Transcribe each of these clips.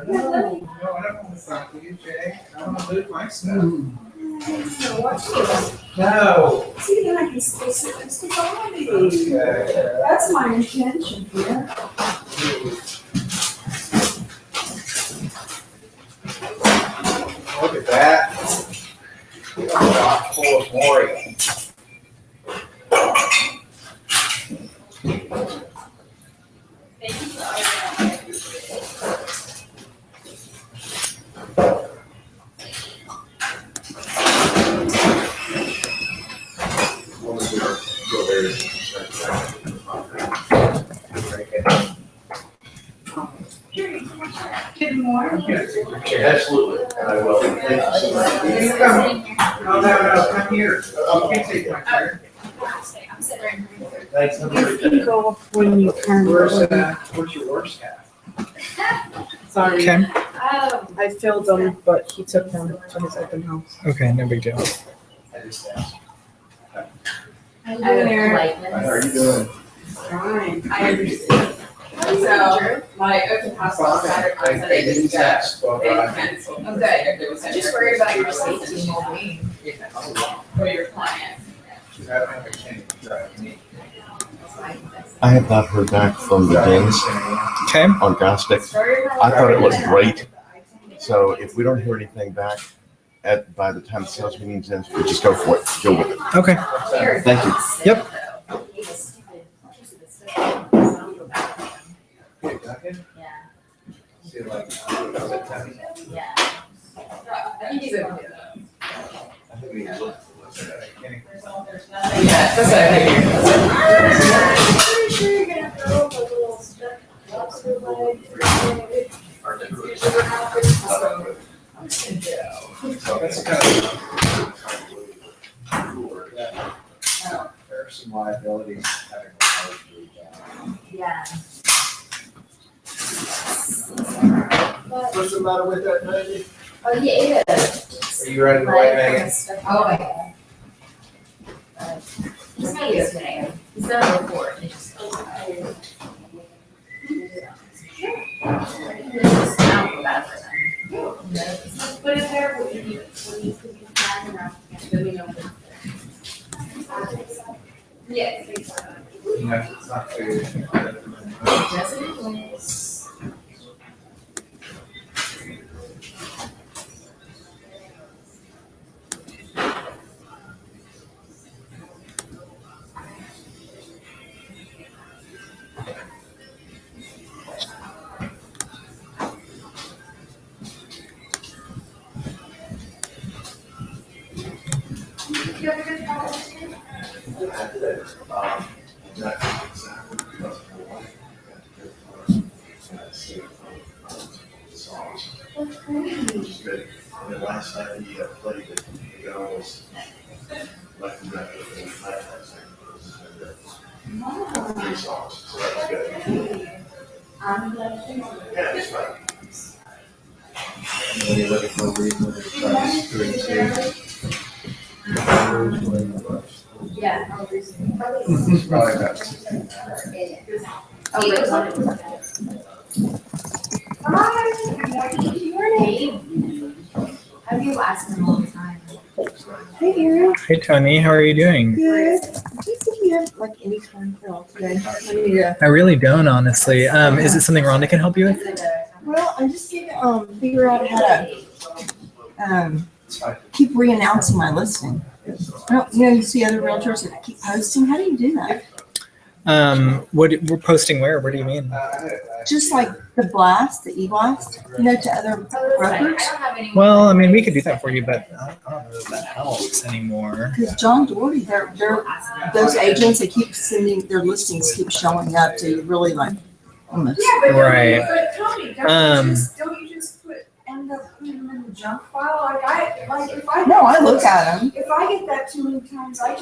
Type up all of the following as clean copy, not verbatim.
No, I don't want to talk to you, Jay. I want to do my stuff. So watch this. No. See, then I can still sit next to Bobby. Okay. That's my intention here. Look at that. Rock full of Maury. Good morning. Absolutely, and I will. Thank you so much. Can you come? No, come here. You can take my chair. I'm sitting right here. Thanks. Have a You great can day. go up when you can. Where's your worst hat? Sorry, Okay, I filled them, but he took them to his open house. okay, no big deal. I just asked. How How are you doing? Fine. I understand. So, my open house on Saturday, on Sunday, didn't go. They canceled. I'm good. Just worried about your safety and well-being for your client. I have not heard back from the Dings Okay, on Gostic. I thought it looked great. So if we don't hear anything back by the time the sales meeting's in, we just go for it. Go with it. okay, Thank you. Yep. Yeah. I think he's okay. Yeah, that's what I figured. Pretty sure you're gonna throw up a little stuff. Lobster leg. That's kind of. There are some liabilities having a large job. Yeah. What's the matter with that, baby? Oh, yeah, it is. Are you ready to wait, Megan? Oh, yeah. Just not yesterday. He's done it before. It just. Now feel bad for them. Put it there when you could be flying around. Then we know. Yes. No, it's not food. Yes, it is. And the last night he played it, the girl was like the record of the night last night. 3 songs, so that was good. Yeah, it's fine. When you're looking for a reason to try to screw it Yeah. It's probably about. Oh, wait. Hi, good morning. Have you asked him all the time? Hey, Aaron. hey Tony, how are you doing? Good. Do you think you have like any time for all today? I need to. I really don't, honestly. Is it something Rhonda can help you with? Well, I just need to figure out how to keep re-announcing my listing. I don't, you see other realtors that keep posting. How do you do that? We're posting where? Where do you mean? Just like the blast, the e-blast, to other brokers. Well, I mean, we could do that for you, but I don't know if that helps anymore. Because John Doherty, they're those agents that keep sending their listings keep showing up to really like almost. Yeah, but Right. But Tony, don't you just end up putting them in the junk file? No, I look at them. If I get that too many times, I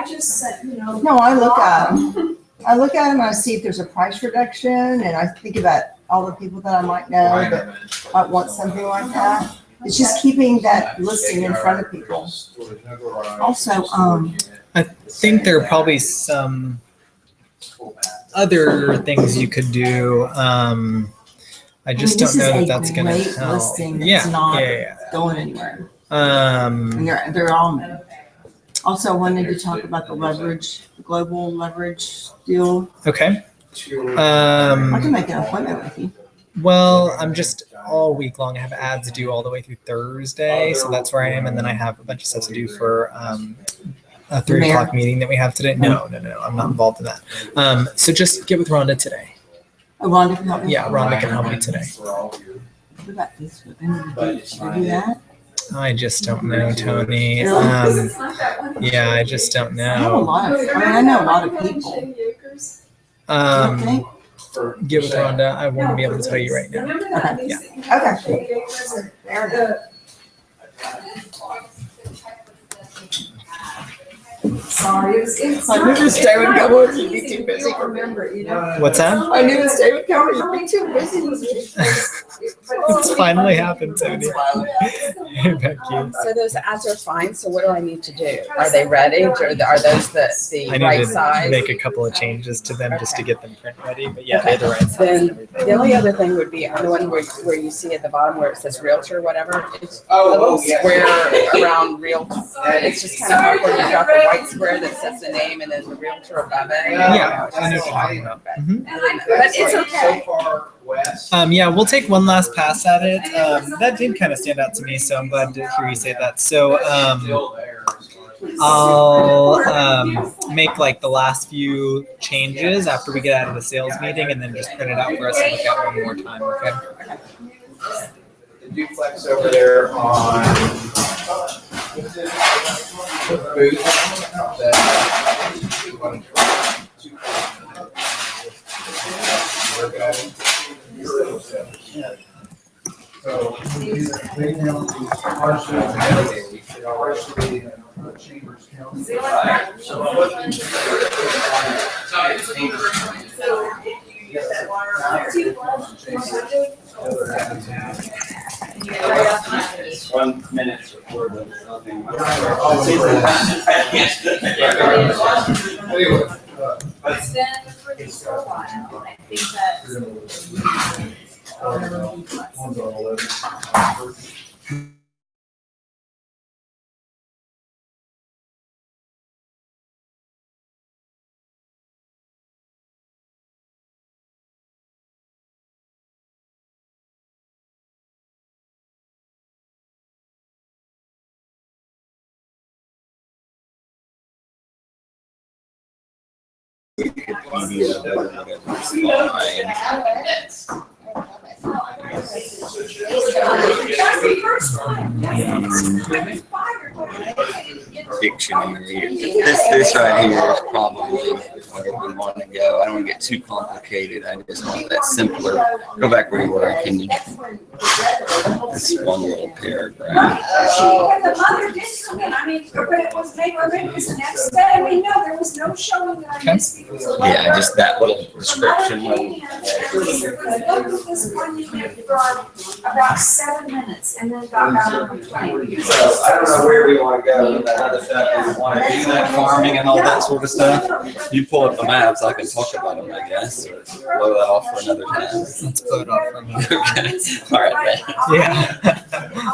just said, No, I look at them. I look at them and I see if there's a price reduction, and I think about all the people that I might know that might want something like that. It's just keeping that listing in front of people. Also, I think there are probably some other things you could do. I just this don't know is that a that's gonna great help. listing that's Yeah, not yeah. going anywhere. And they're all new. Also, I wanted to talk about the leverage, the global leverage deal. Okay. I can make an appointment with you. Well, I'm just all week long. I have ads due all the way through Thursday, so that's where I am. And then I have a bunch of stuff to do for a 3 o'clock meeting that we have today. No, I'm not involved in that. So just get with Rhonda today. Oh, Rhonda can help me? Yeah, Rhonda can help me today. What about Facebook? I need to do that. I just don't know, Tony. Really? Yeah, I just don't I have a know. lot of, I know a lot of people. Okay. Get with Rhonda. I won't be able to tell you right now. Okay. Yeah. Okay. Fair enough. Sorry, it's. I knew this day would come with you. Be too busy. Remember, you know. What's that? I knew this day would come. You'd be too busy. It's finally happened, Tony. Hey, Becky. So those ads are fine. So what do I need to do? Are they ready? Or are those the I right need to size? make a couple of changes to them just to get them print ready. But yeah, they're the right size. Then and everything. the only other thing would be on the one where you see at the bottom where it says realtor, whatever. It's a Oh, little yeah. square around real. It's just kind of hard when you got the white square that says the name and then the realtor above it. Yeah, I know what you're talking about. Mhm. But it's okay. So far west. Yeah, we'll take one last pass at it. That did kind of stand out to me, so I'm glad to hear you say that. So Still there as far as- I'll make like the last few changes after we get out of the sales meeting, and then just print it out for us and look at one more time. Okay. The duplex over there on the booth. So, they now partially Chambers County. One minute before the nothing. Anyway, It's been pretty for a while. I think that. one's on 11. Dictionary. This right here is probably where we want to go. I don't want to get too complicated. I just want that simpler. Go back where you were. Can you? This one little paragraph. When the mother did come in, I mean, but it was, they were, it was the next day, I mean, no, there was no showing that I missed because of. Yeah, just that little description. This one unit for about 7 minutes and then got out on the plane. So I don't know where we want to go with that other stuff. If we want to do that farming and all that sort of stuff. You pull up the maps, I can talk about them, I guess, or blow that off for another time. Let's blow it off for a minute. Okay. All right, then. Yeah.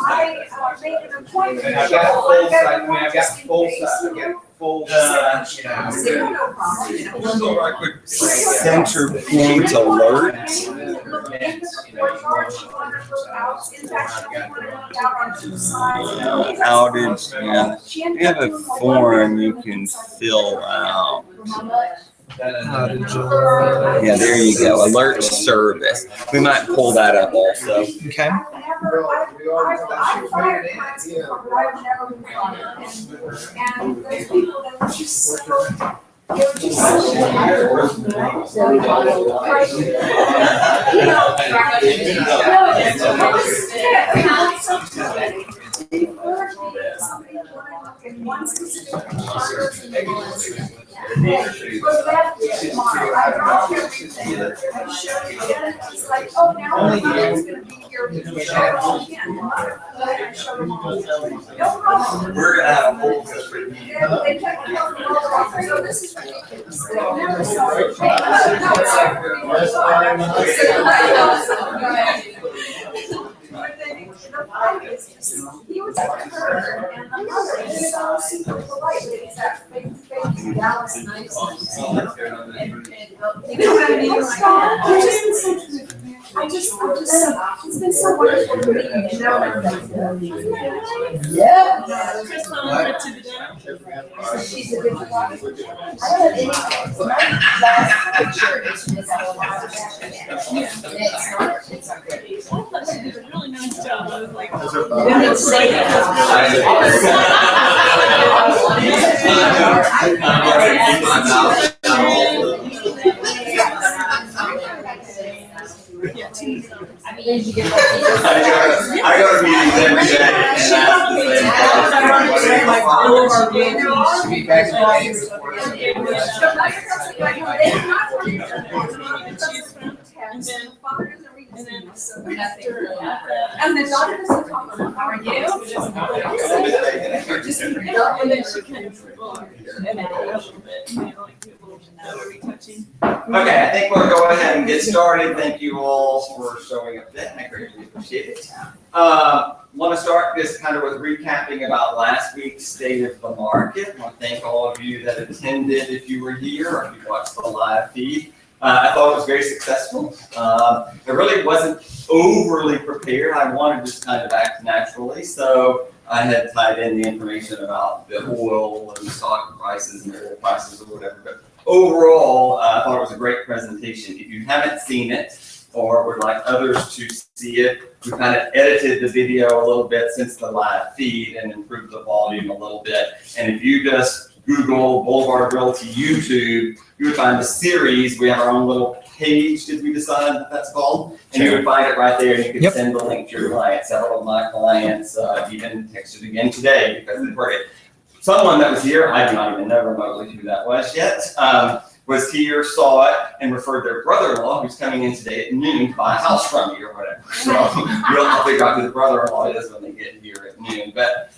I made an appointment. And I've got full size, I mean, I've got full size, I've got full size, you know. Zero, no problem, you know. Center point alert. Outage, yeah. We have a form you can fill out. Yeah, there you go. Alert service. We might pull that up also. Okay. I fired clients before, but I've never been fired. And those people that were just so, they were just so. It's like, oh, now I'm gonna be here. No problem. We're gonna have a full. They kept telling me, oh, this is ridiculous. They'll never sell it. He was like her, and the mother is so super polite, but it's that face to face Dallas niceness. It's been so wonderful to meet you. Yeah. She's a good photographer. I don't have any, my last picture is from it's not good. She did a really nice job. I was like, I mean, you get I go to meetings every day and ask the same and the daughter doesn't talk about how are you? and then she kind of and then a little bit, you know, like people are retouching. Okay, I think we'll go ahead and get started. Thank you all for showing up today. I greatly appreciate it. Want to start just kind of with recapping about last week's state of the market. I want to thank all of you that attended if you were here or if you watched the live feed. I thought it was very successful. I really wasn't overly prepared. I wanted to just kind of act naturally. So I had tied in the information about the oil and the stock prices and the oil prices or whatever. But overall, I thought it was a great presentation. If you haven't seen it or would like others to see it, we kind of edited the video a little bit since the live feed and improved the volume a little bit. And if you just Google Boulevard Realty YouTube, you would find the series. We have our own little page, did we decide that that's called? And you would find it right there, and you could send the link to your clients. Several of my clients even texted again today because they've heard it. Someone that was here, I do not even know remotely who that was yet, was here, saw it, and referred their brother-in-law, who's coming in today at noon, to buy a house from you or whatever. So we'll have to figure out who the brother-in-law is when they get here at noon. But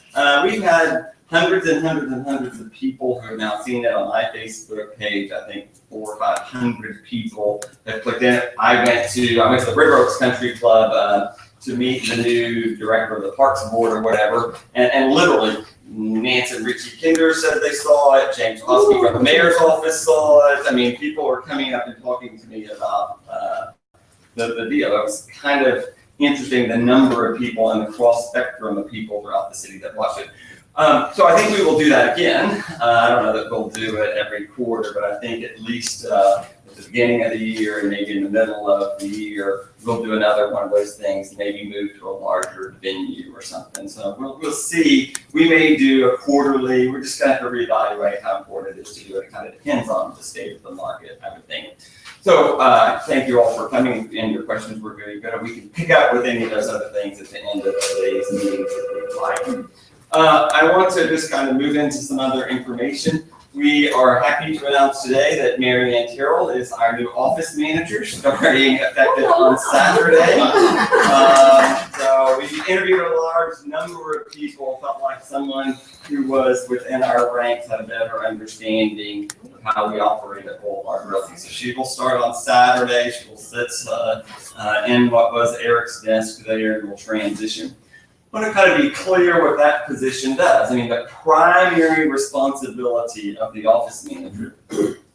we've had hundreds and hundreds and hundreds of people who have now seen it on my Facebook page. I think 400 or 500 people have clicked in it. I went to the River Oaks Country Club to meet the new director of the Parks Board or whatever, and literally Nancy and Richie Kinder said they saw it. James Hosky from the mayor's office saw it. I mean, people were coming up and talking to me about the deal. It was kind of interesting, the number of people and the cross spectrum of people throughout the city that watched it. So I think we will do that again. I don't know that we'll do it every quarter, but I think at least at the beginning of the year and maybe in the middle of the year, we'll do another one of those things, maybe move to a larger venue or something. So we'll see. We may do a quarterly. We're just going to have to reevaluate how important it is to do it. It kind of depends on the state of the market, I would think. So thank you all for coming, and your questions were very good. We can pick up with any of those other things at the end of today's meeting if you'd like. I want to just kind of move into some other information. We are happy to announce today that Mary Ann Terrell is our new office manager, starting effective on Saturday. So we interviewed a large number of people, felt like someone who was within our ranks had a better understanding of how we operate at Boulevard Realty. So she will start on Saturday. She will sit in what was Eric's desk there and will transition. I want to kind of be clear what that position does. I mean, the primary responsibility of the office manager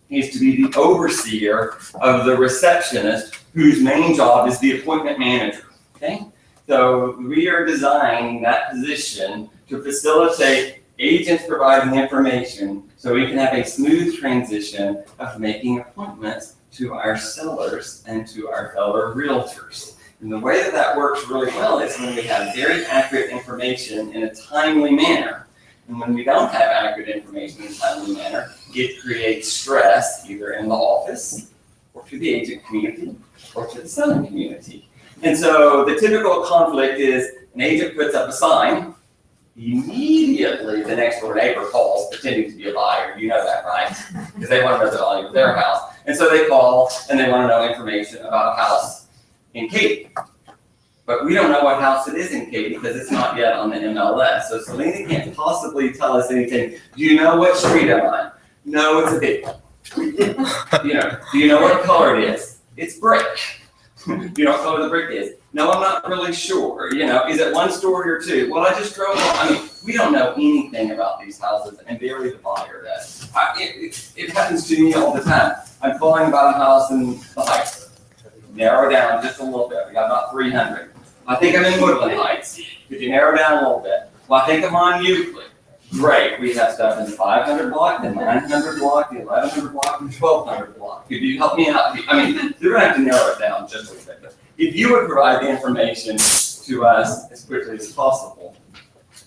is to be the overseer of the receptionist, whose main job is the appointment manager, okay? So we are designing that position to facilitate agents providing information so we can have a smooth transition of making appointments to our sellers and to our fellow realtors. And the way that that works really well is when we have very accurate information in a timely manner. And when we don't have accurate information in a timely manner, it creates stress either in the office or to the agent community or to the selling community. And so the typical conflict is an agent puts up a sign, immediately the next door neighbor calls pretending to be a buyer. You know that, right? Because they want to know the value of their house. And so they call and they want to know information about a house in Katy. But we don't know what house it is in Katy because it's not yet on the MLS. So Selena can't possibly tell us anything. Do you know what street I'm on? No, it's a big one. Do you know what color it is? It's brick. You don't know where the brick is. No, I'm not really sure. You know, is it one story or two? Well, I just drove on. I mean, we don't know anything about these houses, and barely the buyer does. It happens to me all the time. I'm calling about a house in the Heights. Narrow down just a little bit. We got about 300. I think I'm in Woodland Heights. Could you narrow down a little bit? Well, I think I'm on Euclid. Great, we have stuff in the 500 block, the 900 block, the 1100 block, the 1200 block. Could you help me out? I mean, you're gonna have to narrow it down just a little bit. But if you would provide the information to us as quickly as possible,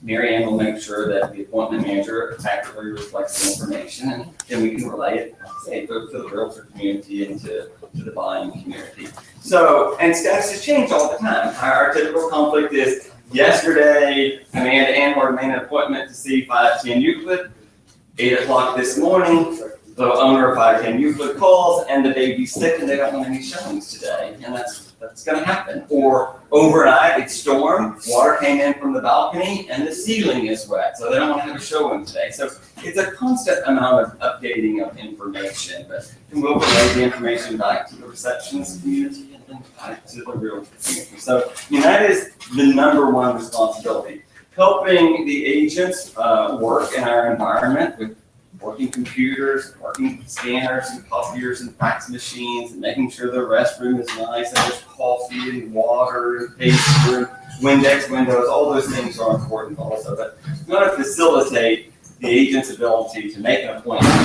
Mary Ann will make sure that the appointment manager accurately reflects the information, and then we can relay it, say, to the realtor community and to the buying community. So, and status change all the time. Our typical conflict is, yesterday, Amanda Anwar made an appointment to see 510 Euclid. 8 o'clock this morning, the owner of 510 Euclid calls and the baby's sick and they don't want any showings today. And that's going to happen. Or overnight, it stormed, water came in from the balcony and the ceiling is wet. So they don't want to have a showing today. So it's a constant amount of updating of information. But we'll relay the information back to the receptionist community and back to the realtor community. So that is the number one responsibility. Helping the agents work in our environment with working computers, working scanners and copiers and fax machines, and making sure the restroom is nice and there's coffee and water and paper and Windex windows. All those things are important also. But we want to facilitate the agent's ability to make an appointment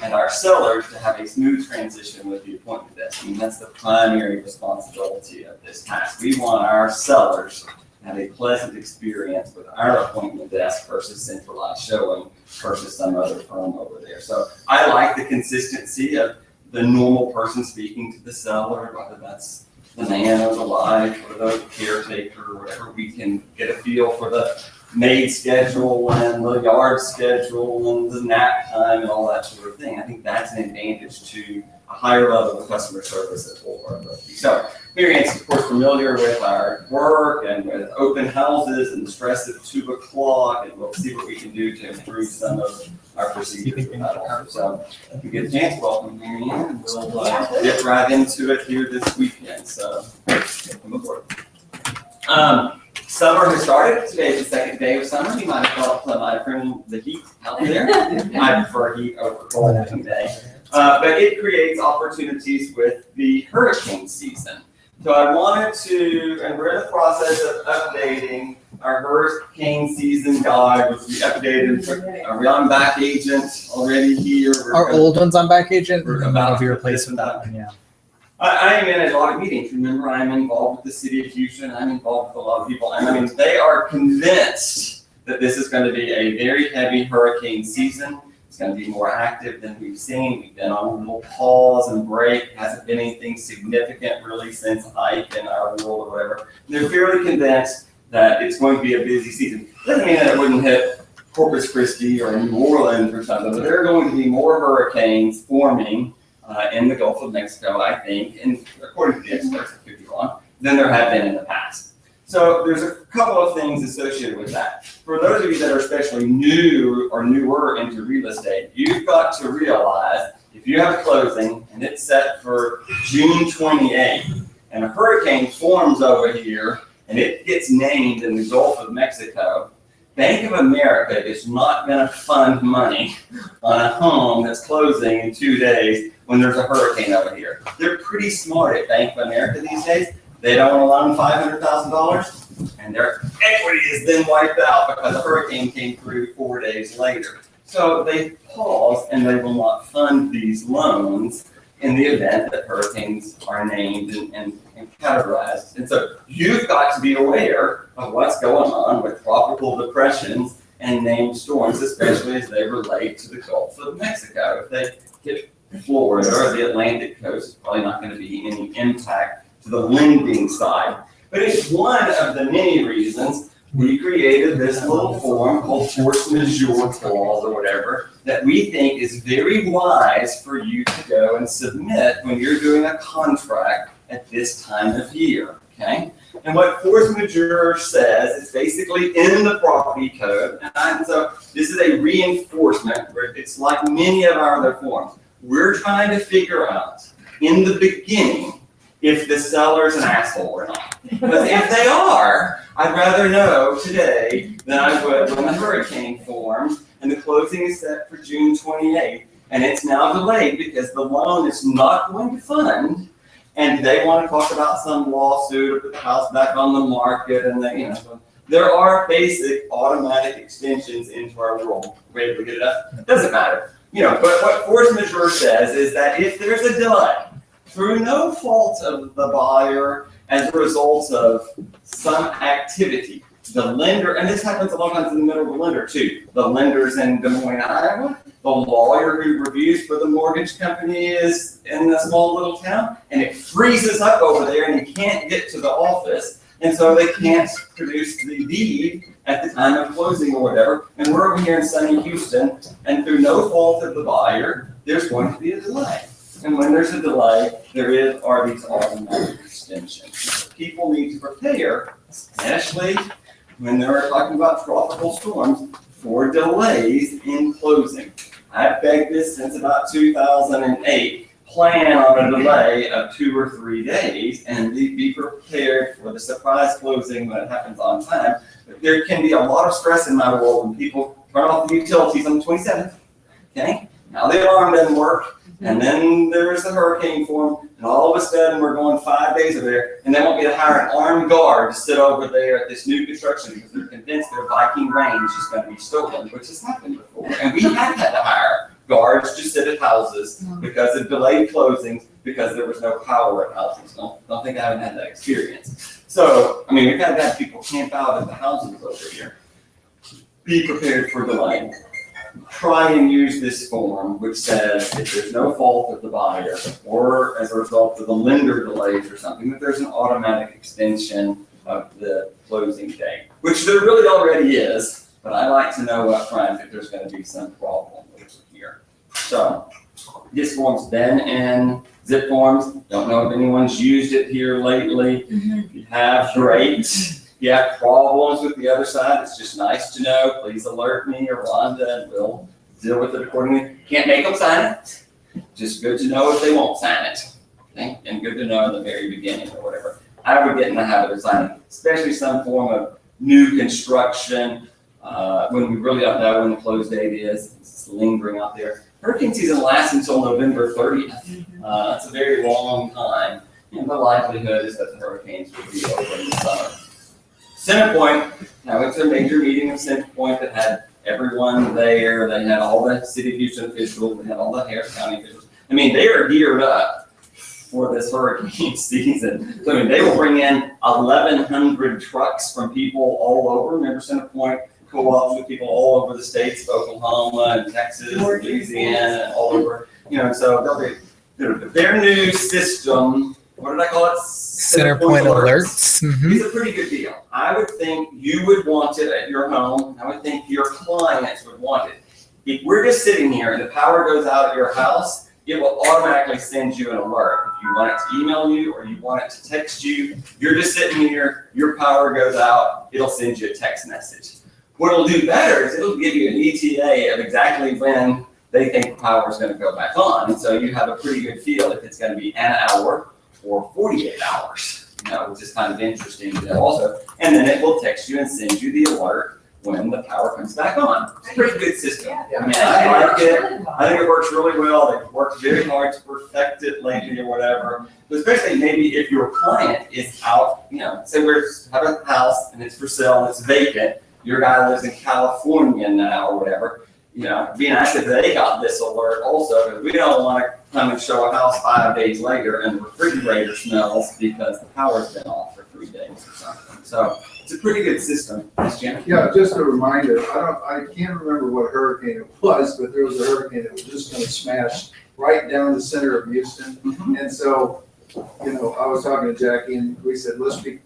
and our sellers to have a smooth transition with the appointment desk. I mean, that's the primary responsibility of this task. We want our sellers to have a pleasant experience with our appointment desk versus centralized showing versus some other firm over there. So I like the consistency of the normal person speaking to the seller, whether that's the man or the wife or the caretaker or whatever. We can get a feel for the maid schedule and the yard schedule and the nap time and all that sort of thing. I think that's an advantage to a higher level of customer service at Boulevard Rugby. So Mary Ann's, of course, familiar with our work and with open houses and the stress of 2 o'clock, and we'll see what we can do to improve some of our procedures. So if you get a chance, welcome Mary Ann, and we'll get right into it here this weekend. So welcome aboard. Summer has started. Today is the second day of summer. You might have felt might have been the heat out there. I prefer heat over cold any day. But it creates opportunities with the hurricane season. So I wanted to, and we're in the process of updating our hurricane season guide, which we updated. Are we on back agent already here? Our old one's on back agent, that'll be replaced with that one, yeah. I am in a lot of meetings. Remember, I'm involved with the city of Houston. I'm involved with a lot of people. And I mean, they are convinced that this is going to be a very heavy hurricane season. It's going to be more active than we've seen. We've been on a little pause and break. Hasn't been anything significant really since Ike in our world or whatever. They're fairly convinced that it's going to be a busy season. Doesn't mean that it wouldn't hit Corpus Christi or New Orleans or something, but there are going to be more hurricanes forming in the Gulf of Mexico, I think, and according to the experts, it could be wrong, than there have been in the past. So there's a couple of things associated with that. For those of you that are especially new or newer into real estate, you've got to realize if you have a closing and it's set for June 28th and a hurricane forms over here and it gets named in the Gulf of Mexico, Bank of America is not going to fund money on a home that's closing in 2 days when there's a hurricane over here. They're pretty smart at Bank of America these days. They don't want to loan $500,000, and their equity is then wiped out because a hurricane came through 4 days later. So they pause, and they will not fund these loans in the event that hurricanes are named and categorized. And so you've got to be aware of what's going on with tropical depressions and named storms, especially as they relate to the Gulf of Mexico. If they hit Florida or the Atlantic coast, it's probably not going to be any impact to the lending side. But it's one of the many reasons we created this little form called force majeure clause or whatever that we think is very wise for you to go and submit when you're doing a contract at this time of year, okay? And what force majeure says is basically in the property code, and so this is a reinforcement where it's like many of our other forms. We're trying to figure out in the beginning if the seller's an asshole or not. Because if they are, I'd rather know today than I would when the hurricane formed and the closing is set for June 28th. And it's now delayed because the loan is not going to fund. And they want to talk about some lawsuit or put the house back on the market and they, there are basic automatic extensions into our rule. We're able to get it up? Doesn't matter. But what force majeure says is that if there's a delay through no fault of the buyer as a result of some activity, the lender, and this happens a lot of times in the middle of the lender too. The lender's in Des Moines, Iowa. The lawyer who reviews for the mortgage company is in a small little town, and it freezes up over there and he can't get to the office. And so they can't produce the deed at the time of closing or whatever. And we're over here in sunny Houston, and through no fault of the buyer, there's going to be a delay. And when there's a delay, are these automatic extensions. People need to prepare, especially when they're talking about tropical storms, for delays in closing. I've begged this since about 2008. Plan on a delay of 2 or 3 days and be prepared for the surprise closing when it happens on time. There can be a lot of stress in my world when people turn off the utilities on the 27th. Okay? Now the alarm doesn't work, and then there's the hurricane form, and all of a sudden we're going 5 days over there, and they want me to hire an armed guard to sit over there at this new construction because they're convinced their Viking range is going to be stolen, which has happened before. And we have had to hire guards to sit at houses because of delayed closings because there was no power at houses. Don't think I haven't had that experience. So, we've had to have people camp out at the houses over here. Be prepared for delay. Try and use this form which says if there's no fault of the buyer or as a result of the lender delays or something, that there's an automatic extension of the closing date, which there really already is, but I like to know up front if there's going to be some problem here. So this form's been in zip forms. Don't know if anyone's used it here lately. If you have, great. If you have problems with the other side, it's just nice to know. Please alert me or Rhonda and we'll deal with it accordingly. Can't make them sign it. Just good to know if they won't sign it. Okay? And good to know in the very beginning or whatever. I would get in the habit of signing, especially some form of new construction, when we really don't know when the close date is. It's lingering out there. Hurricane season lasts until November 30th. It's a very long time. And the likelihood is that the hurricanes will be over in the summer. CenterPoint, I went to a major meeting of CenterPoint that had everyone there. They had all the city of Houston officials. They had all the Harris County officials. They are geared up for this hurricane season. So they will bring in 1,100 trucks from people all over. Remember, CenterPoint co-ops with people all over the states of Oklahoma and Texas, and Louisiana, and all over. So they'll be their new system. What did I call it? CenterPoint alerts. It's a pretty good deal. I would think you would want it at your home. I would think your clients would want it. If we're just sitting here and the power goes out at your house, it will automatically send you an alert. If you want it to email you or you want it to text you, you're just sitting here, your power goes out, it'll send you a text message. What it'll do better is it'll give you an ETA of exactly when they think the power is going to go back on. And so you have a pretty good feel if it's going to be an hour or 48 hours, which is kind of interesting to know also. And then it will text you and send you the alert when the power comes back on. It's a pretty good system. I like it. I think it works really well. They've worked very hard to perfect it lately or whatever. But especially maybe if your client is out, say we have a house and it's for sale and it's vacant. Your guy lives in California now or whatever. It'd be nice if they got this alert also, because we don't want to come and show a house 5 days later and the refrigerator smells because the power's been off for 3 days or something. So it's a pretty good system. Yes, Jim? Yeah, just a reminder, I can't remember what hurricane it was, but there was a hurricane that was just going to smash right down the center of Houston. And so, I was talking to Jackie and we said, let's be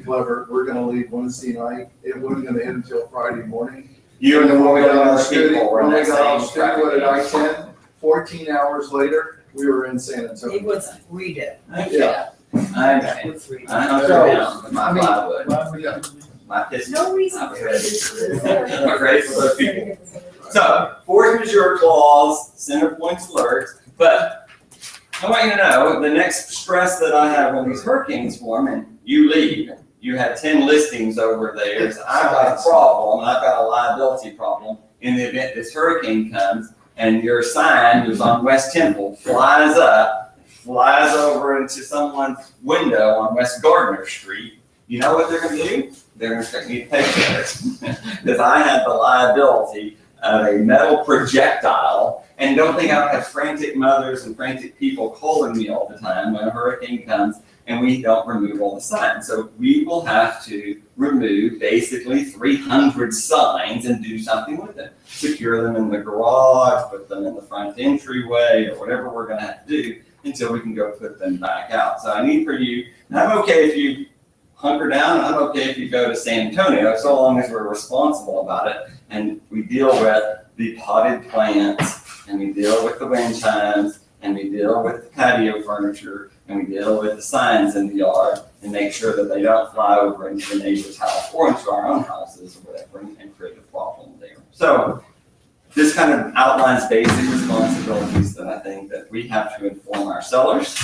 clever. We're going to leave Wednesday night. It wasn't going to hit until Friday morning. You and the when we got woman off studio were in that at same I-10, 14 hours later, we were in San Antonio. It was, we did. Yeah. I know down my plywood, Yeah. my piston. No reason. I was ready. I'm ready for those people. So, force majeure clause, CenterPoint's alert, but I want you to know, the next stress that I have when these hurricanes form and you leave, you had 10 listings over there, so I've got a problem, I've got a liability problem in the event this hurricane comes and your sign who's on West Temple flies over into someone's window on West Gardner Street. You know what they're gonna do? They're gonna expect me to pay for it. Because I had the liability of a metal projectile. And don't think I don't have frantic mothers and frantic people calling me all the time when a hurricane comes and we don't remove all the signs. So we will have to remove basically 300 signs and do something with them. Secure them in the garage, put them in the front entryway, or whatever we're gonna have to do until we can go put them back out. So I need for you, and I'm okay if you hunker down, I'm okay if you go to San Antonio, so long as we're responsible about it and we deal with the potted plants and we deal with the wind chimes and we deal with the patio furniture and we deal with the signs in the yard and make sure that they don't fly over into the neighbor's house or into our own houses or whatever and create a problem there. So this kind of outlines basic responsibilities that I think that we have to inform our sellers.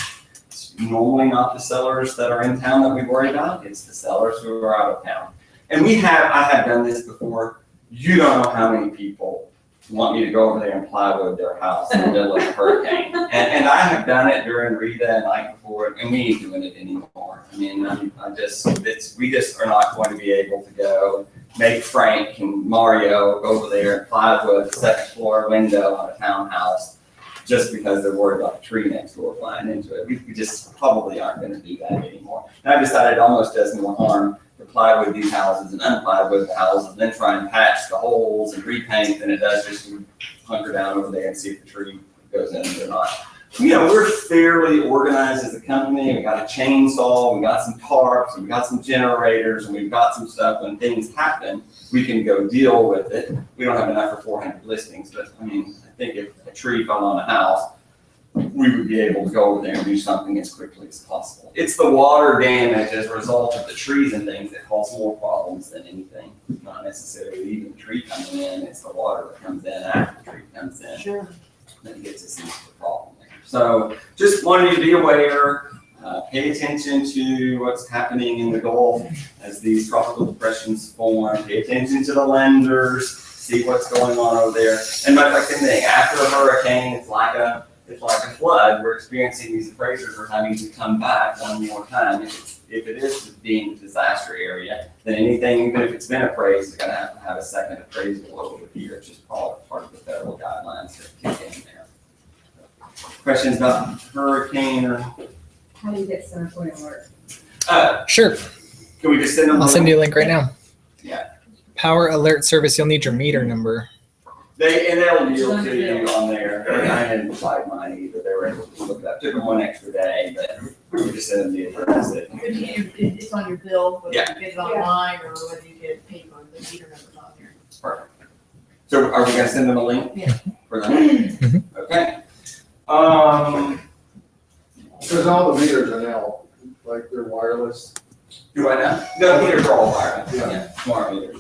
It's normally not the sellers that are in town that we worry about, it's the sellers who are out of town. And I have done this before. You don't know how many people want me to go over there and plywood their house in the middle of a hurricane. And I have done it during Rita and night before, and we ain't doing it anymore. I mean, we just are not going to be able to go make Frank and Mario go over there and plywood the second floor window on a townhouse just because they're worried about the tree next door flying into it. We just probably aren't gonna do that anymore. And I decided it almost does more harm to plywood these houses and unplywood the houses, then try and patch the holes and repaint than it does just to hunker down over there and see if the tree goes in or not. You know, we're fairly organized as a company. We got a chainsaw, we got some tarps, we got some generators, and we've got some stuff. When things happen, we can go deal with it. We don't have enough for 400 listings, but I mean, I think if a tree fell on a house, we would be able to go over there and do something as quickly as possible. It's the water damage as a result of the trees and things that cause more problems than anything. Not necessarily even the tree coming in, it's the water that comes in after the tree comes in. Sure. That gets us into the problem there. So just wanted you to be aware, pay attention to what's happening in the Gulf as these tropical depressions form, pay attention to the lenders, see what's going on over there. And like I say, after a hurricane, it's like a flood. We're experiencing these appraisers are having to come back one more time. If it is being a disaster area, then anything, even if it's been appraised, is going to have a second appraisal over here. It's just part of the federal guidelines that kick in there. Questions about hurricane or? How do you get Center Point alert? Sure. Can we just send them? I'll send you a link right now. Yeah. Power alert service. You'll need your meter number. They'll yield to you on there. I didn't provide mine either. They were able to look it up. Took them one extra day, but we just sent them the address. It's on your bill, whether Yeah. you get it online or whether you get paper, the meter number's on here. Perfect. So are we gonna send them a link? Yeah. For that? Mhm. Okay. Because all the meters are now, like, they're wireless. Do I know? No, meters are all wireless. Yeah. Yeah, smart meters.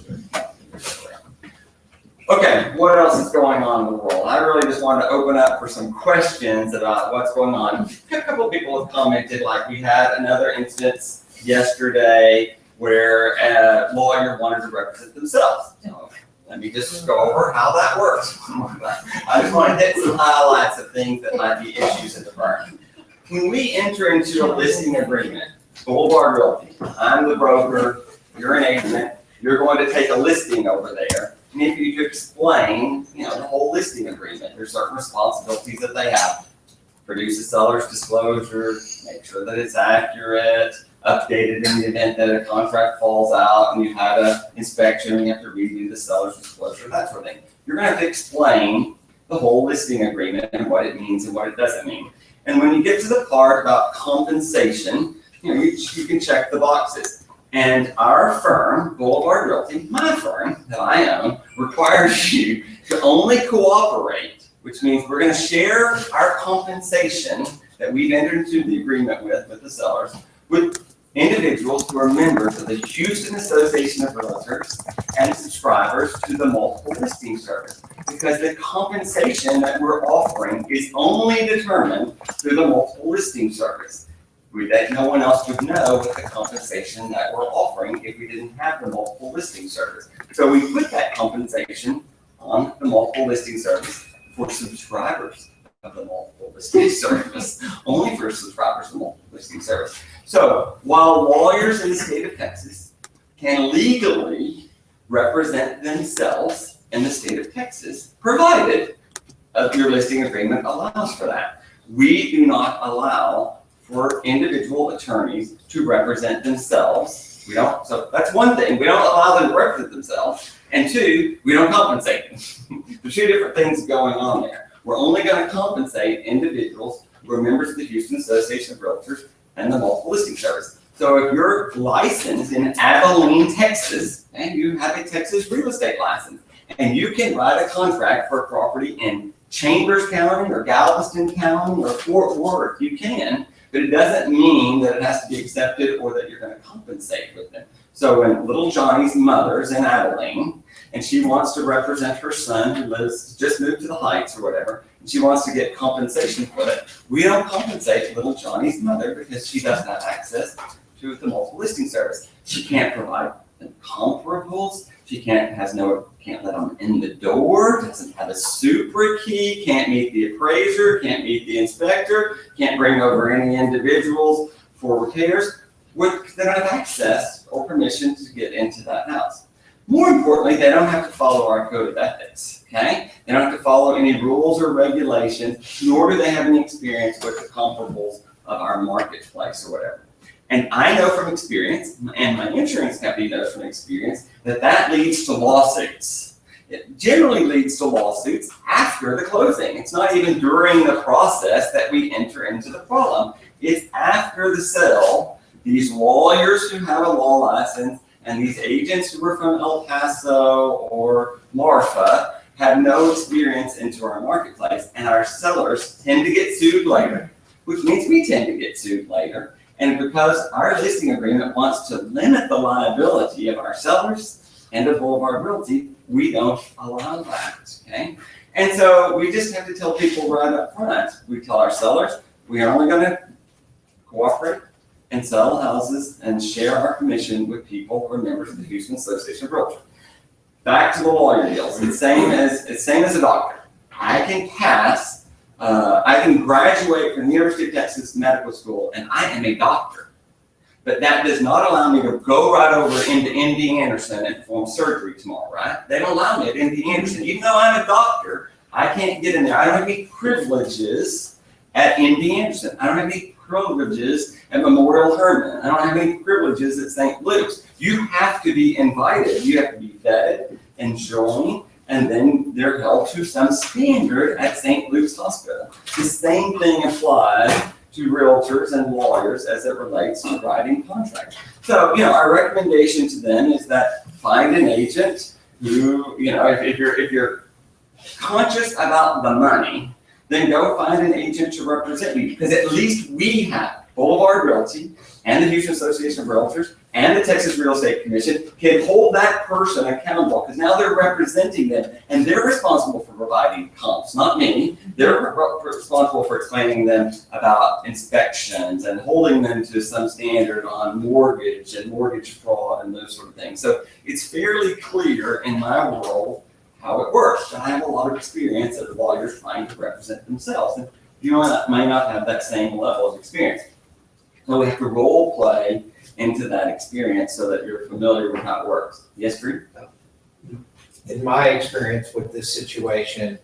Okay, what else is going on in the world? I really just wanted to open up for some questions about what's going on. A couple of people have commented, like we had another instance yesterday where a lawyer wanted to represent themselves. So let me just go over how that works. I just want to hit some highlights of things that might be issues at the firm. When we enter into a listing agreement, Boulevard Realty, I'm the broker, you're an agent, you're going to take a listing over there. And if you explain, the whole listing agreement, there's certain responsibilities that they have. Produce a seller's disclosure, make sure that it's accurate, updated in the event that a contract falls out and you had an inspection and you have to redo the seller's disclosure, that sort of thing. You're going to have to explain the whole listing agreement and what it means and what it doesn't mean. And when you get to the part about compensation, you can check the boxes. And our firm, Boulevard Realty, my firm that I own, requires you to only cooperate, which means we're going to share our compensation that we've entered into the agreement with the sellers, with individuals who are members of the Houston Association of Realtors and subscribers to the Multiple Listing Service. because the compensation that we're offering is only determined through the multiple listing service. That no one else would know what the compensation that we're offering if we didn't have the multiple listing service. So we put that compensation on the multiple listing service for subscribers of the multiple listing service, only for subscribers of the multiple listing service. So while lawyers in the state of Texas can legally represent themselves in the state of Texas, provided your listing agreement allows for that, we do not allow for individual attorneys to represent themselves. We don't, so that's one thing. We don't allow them to represent themselves. And two, we don't compensate them. There's two different things going on there. We're only going to compensate individuals who are members of the Houston Association of Realtors and the multiple listing service. So if you're licensed in Abilene, Texas, and you have a Texas real estate license, and you can write a contract for a property in Chambers County or Galveston County or Fort Worth, you can, but it doesn't mean that it has to be accepted or that you're going to compensate with them. So when little Johnny's mother's in Abilene and she wants to represent her son who just moved to the Heights or whatever, and she wants to get compensation for it, we don't compensate little Johnny's mother because she doesn't have access to the multiple listing service. She can't provide comparables. She can't let them in the door, doesn't have a super key, can't meet the appraiser, can't meet the inspector, can't bring over any individuals for repairs. They don't have access or permission to get into that house. More importantly, they don't have to follow our code of ethics, okay? They don't have to follow any rules or regulations, nor do they have any experience with the comparables of our marketplace or whatever. And I know from experience, and my insurance company knows from experience, that leads to lawsuits. It generally leads to lawsuits after the closing. It's not even during the process that we enter into the problem. It's after the sale. These lawyers who have a law license and these agents who are from El Paso or Marfa have no experience into our marketplace, and our sellers tend to get sued later, which means we tend to get sued later. And because our listing agreement wants to limit the liability of our sellers and of Boulevard Realty, we don't allow that, okay? And so we just have to tell people right up front. We tell our sellers, we are only going to cooperate and sell houses and share our commission with people who are members of the Houston Association of Realtors. Back to the lawyer deals. It's same as a doctor. I can pass. I can graduate from the University of Texas Medical School, and I am a doctor. But that does not allow me to go right over into MD Anderson and perform surgery tomorrow, right? They don't allow me at MD Anderson. Even though I'm a doctor, I can't get in there. I don't have any privileges at MD Anderson. I don't have any privileges at Memorial Hermann. I don't have any privileges at St. Luke's. You have to be invited. You have to be vetted and join, and then they're held to some standard at St. Luke's Hospital. The same thing applies to realtors and lawyers as it relates to writing contracts. So, our recommendation to them is that find an agent who, if you're conscious about the money, then go find an agent to represent you, because at least we have Boulevard Realty and the Houston Association of Realtors and the Texas Real Estate Commission can hold that person accountable, because now they're representing them and they're responsible for providing comps, not me. They're responsible for explaining them about inspections and holding them to some standard on mortgage and mortgage fraud and those sort of things. So it's fairly clear in my world how it works. And I have a lot of experience as lawyers trying to represent themselves. And you may not have that same level of experience. So we have to role play into that experience so that you're familiar with how it works. Yes, Drew? In my experience with this situation,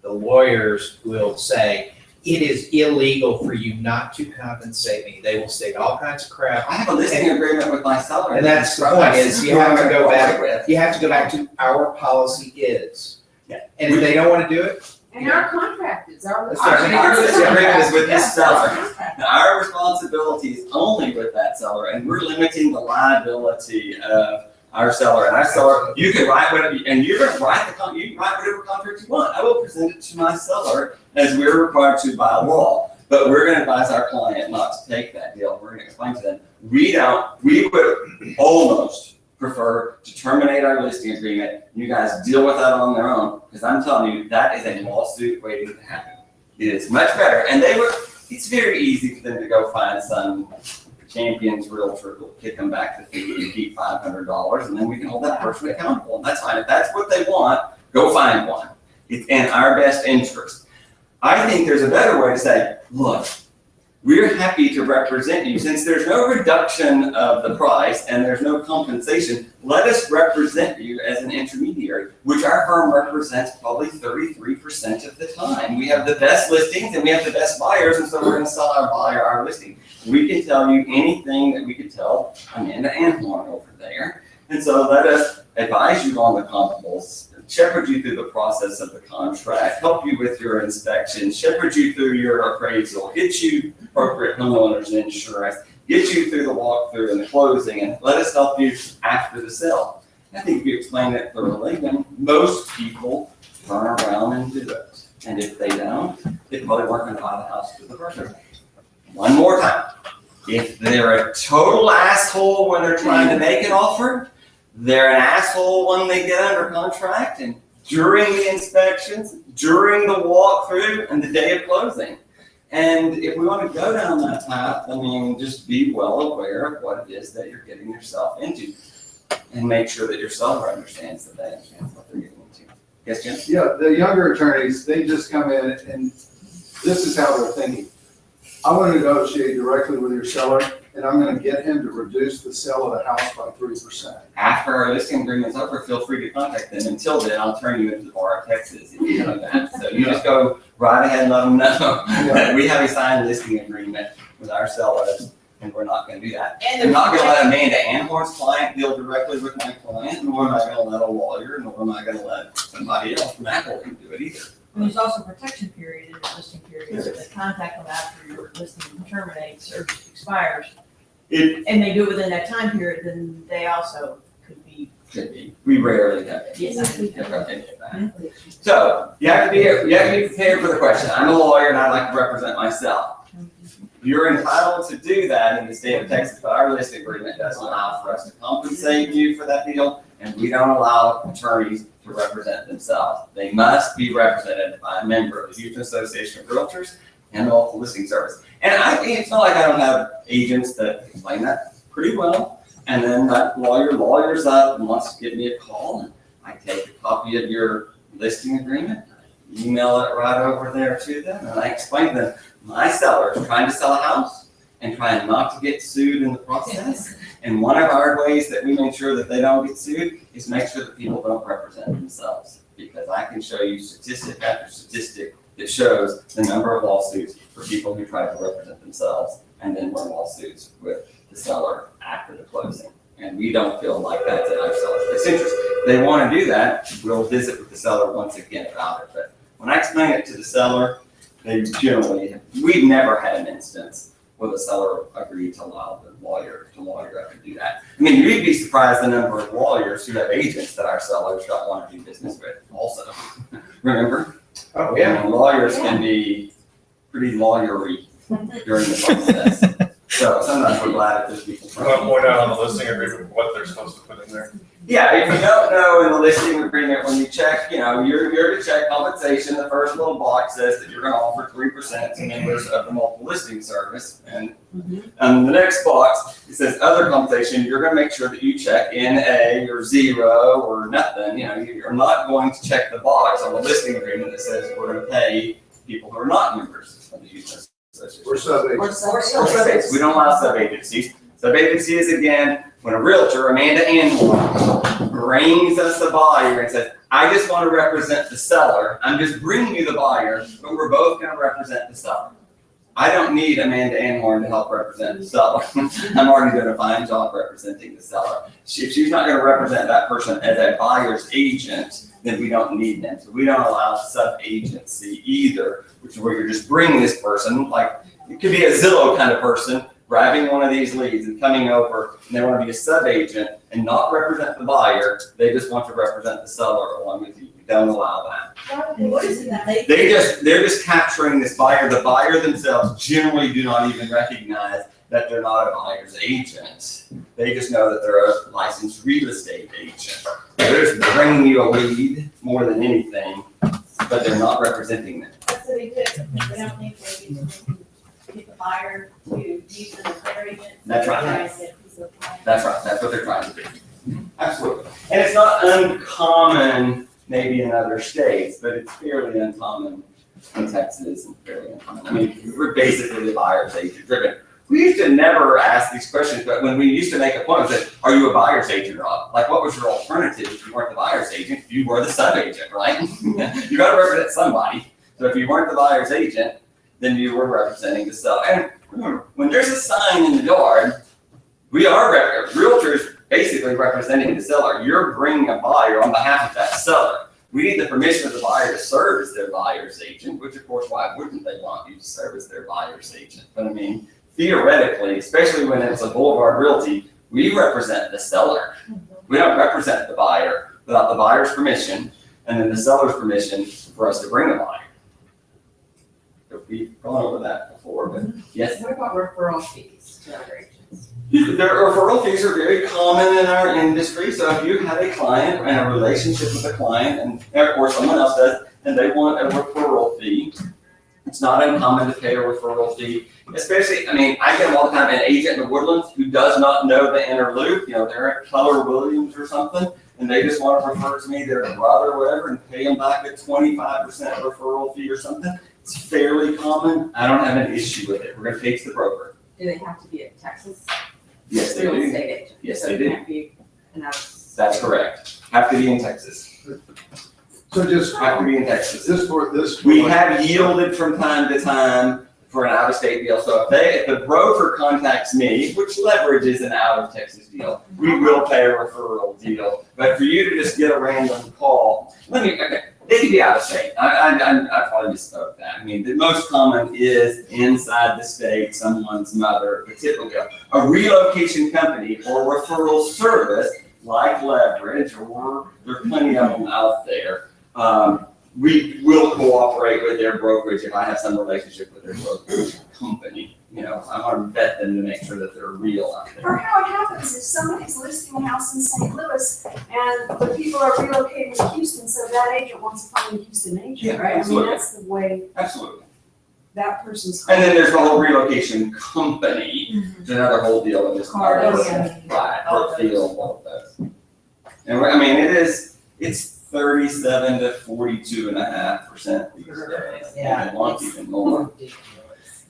the lawyers will say, it is illegal for you not to compensate me. They will state all kinds of crap. I have a listing agreement with my seller. And that's the point, is you have to go back to our policy is. Yeah. And if they don't want to do it, And our contract is our. That's right. Our listing agreement is with the Yes, seller. our contract. Our responsibility is only with that seller, and we're limiting the liability of our seller. And our seller, you can write whatever, and you can write whatever contract you want. I will present it to my seller as we're required to by law. But we're going to advise our client not to take that deal. We're going to explain to them, we would almost prefer to terminate our listing agreement. You guys deal with that on their own, because I'm telling you, that is a lawsuit waiting to happen. It is much better, and it's very easy for them to go find some Champions realtor who will kick them back to fee and keep $500, and then we can hold that person accountable, and that's fine. If that's what they want, go find one. It's in our best interest. I think there's a better way to say, look, we're happy to represent you. Since there's no reduction of the price and there's no compensation, let us represent you as an intermediary, which our firm represents probably 33% of the time. We have the best listings and we have the best buyers, and so we're going to sell our buyer our listing. We can tell you anything that we could tell Amanda Anhorn over there. And so let us advise you on the comparables, shepherd you through the process of the contract, help you with your inspection, shepherd you through your appraisal, get you appropriate homeowners insurance, get you through the walkthrough and the closing, and let us help you after the sale. I think if you explain it thoroughly, then most people turn around and do it. And if they don't, they probably weren't going to buy the house to the person. One more time. If they're a total asshole when they're trying to make an offer, they're an asshole when they get under contract and during the inspections, during the walkthrough, and the day of closing. And if we want to go down that path, I mean, just be well aware of what it is that you're getting yourself into, and make sure that your seller understands that they understand what they're getting into. Yes, Jim? Yeah, the younger attorneys, they just come in and this is how they're thinking. I want to negotiate directly with your seller, and I'm going to get him to reduce the sale of the house by 3%. After our listing agreement's over, feel free to contact them. Until then, I'll turn you into the bar of Texas if you know that. So you just go right ahead and let them know that we have a signed listing agreement with our sellers, and we're not going to do that. And I'm not going to let Amanda Anhorn's client deal directly with my client, nor am I going to let a lawyer, nor am I going to let somebody else from Appleton do it either. And there's also a protection period in the listing period, so they contact them after your listing terminates or expires. And they do it within that time period, then they also could be. Could be. We rarely have it. Yes. So you have to be prepared for the question. I'm a lawyer and I like to represent myself. You're entitled to do that in the state of Texas, but our listing agreement doesn't allow for us to compensate you for that deal, and we don't allow attorneys to represent themselves. They must be represented by a member of the Houston Association of Realtors and the Local Listing Service. And it's not like I don't have agents that explain that pretty well. And then that lawyer's up and wants to give me a call, and I take a copy of your listing agreement, email it right over there to them, and I explain to them, my seller is trying to sell a house and trying not to get sued in the process. And one of our ways that we make sure that they don't get sued is make sure that people don't represent themselves. Because I can show you statistic after statistic that shows the number of lawsuits for people who try to represent themselves and then win lawsuits with the seller after the closing. And we don't feel like that's in our seller's best interest. If they want to do that, we'll visit with the seller once again about it. But when I explain it to the seller, we've never had an instance where the seller agreed to allow the lawyer up to do that. I mean, you'd be surprised the number of lawyers who have agents that our sellers don't want to do business with also. Remember? Oh, yeah. And lawyers can be pretty lawyery during the process. So sometimes we're glad if there's people. I want to point out on the listing agreement what they're supposed to put in there. Yeah, if you don't know in the listing agreement, when you check, you're to check compensation, the first little box says that you're going to offer 3% to members of the multiple listing service. And the next box, it says other compensation, you're going to make sure that you check NA or 0 or nothing. You're not going to check the box on the listing agreement that says we're going to pay people who are not members of the Houston Association. We're sub-agents. We don't allow sub-agencies. Sub-agency is, again, when a realtor, Amanda Anhorn, brings us a buyer and says, I just want to represent the seller. I'm just bringing you the buyer, but we're both going to represent the seller. I don't need Amanda Anhorn to help represent the seller. I'm already doing a fine job representing the seller. If she's not going to represent that person as a buyer's agent, then we don't need them. So we don't allow sub-agency either, which is where you're just bringing this person, like it could be a Zillow kind of person, grabbing one of these leads and coming over, and they want to be a sub-agent and not represent the buyer. They just want to represent the seller along with you. We don't allow that. What is it that They're just capturing this buyer. The buyer themselves generally do not even recognize that they're not a buyer's agent. They just know that they're a licensed real estate agent. They're just bringing you a lead more than anything, but they're not representing them. That's the big difference. They don't think they need to get the buyer to use them as their agent. That's right. They're trying to get a piece of pie. That's right, that's what they're trying to do. Absolutely. And it's not uncommon maybe in other states, but it's fairly uncommon in Texas and fairly uncommon. I mean, we're basically the buyer's agent driven. We used to never ask these questions, but when we used to make appointments, said, are you a buyer's agent or not? Like, what was your alternative if you weren't the buyer's agent? You were the sub-agent, right? You gotta represent somebody. So if you weren't the buyer's agent, then you were representing the seller. And remember, when there's a sign in the yard, we are realtors basically representing the seller. You're bringing a buyer on behalf of that seller. We need the permission of the buyer to serve as their buyer's agent, which of course, why wouldn't they want you to serve as their buyer's agent? But I mean, theoretically, especially when it's a Boulevard Realty, we represent the seller. We don't represent the buyer without the buyer's permission and then the seller's permission for us to bring a buyer. We've gone over that before, but yes. What about referral fees to other agents? Their referral fees are very common in our industry. So if you have a client and a relationship with a client, or someone else does, and they want a referral fee, it's not uncommon to pay a referral fee. Especially, I mean, I get them all the time. An agent in the Woodlands who does not know the inner loop, you know, they're at Keller Williams or something, and they just want to refer to me their brother or whatever and pay them back a 25% referral fee or something. It's fairly common. I don't have an issue with it. We're going to take the broker. Do they have to be a Texas Yes, they real do. estate agent? Yes, So they it do. can't be an out- That's correct. Have to be in Texas. So just, Have to be in Texas. this. We have yielded from time to time for an out-of-state deal. So if the broker contacts me, which leverages an out-of-Texas deal, we will pay a referral deal. But for you to just get a random call, okay, they can be out-of-state. I probably misspoke that. I mean, the most common is inside the state, someone's mother, but typically a relocation company or referral service like Leverage, or there are plenty of them out there. We will cooperate with their brokerage if I have some relationship with their brokerage company. You know, I want to vet them to make sure that they're real out there. Or how it happens is somebody's listing a house in St. Louis and the people are relocating to Houston, so that agent wants to find a Houston agent, Yeah, right? I mean, absolutely. that's the way Absolutely. that person's. And then there's the whole relocation company, which is another whole deal in this part. Cars, Right, Brookfield, all of those. And I mean, it's 37 to 42.5% these days. Yeah. They want even more.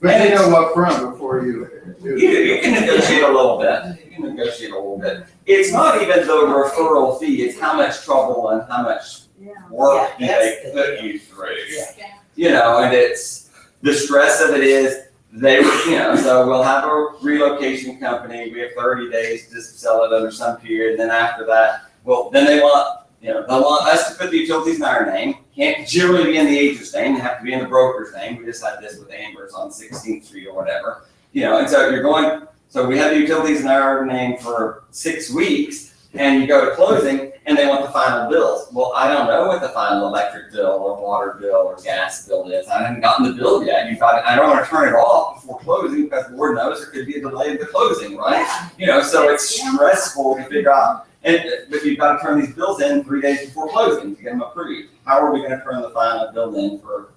But you know up front before you do. You can negotiate a little bit. You can negotiate a little bit. It's not even the referral fee, it's how much trouble and how much work do Yeah, they that's put you through. Yeah. You know, and it's, the stress of it is, they, you know, so we'll have a relocation company, we have 30 days to sell it under some period, then after that, well, then they want, you know, they want us to put the utilities in our name, can't generally be in the agent's name, they have to be in the broker's name, we just had this with Amber's on 16th Street or whatever. You know, and so you're going, so we have the utilities in our name for 6 weeks, and you go to closing, and they want the final bills. Well, I don't know what the final electric bill or water bill or gas bill is. I haven't gotten the bill yet. I don't want to turn it off before closing because the Lord knows there could be a delay in the closing, right? You know, so it's stressful to figure out. But you've got to turn these bills in 3 days before closing to get them approved. How are we going to turn the final bill in for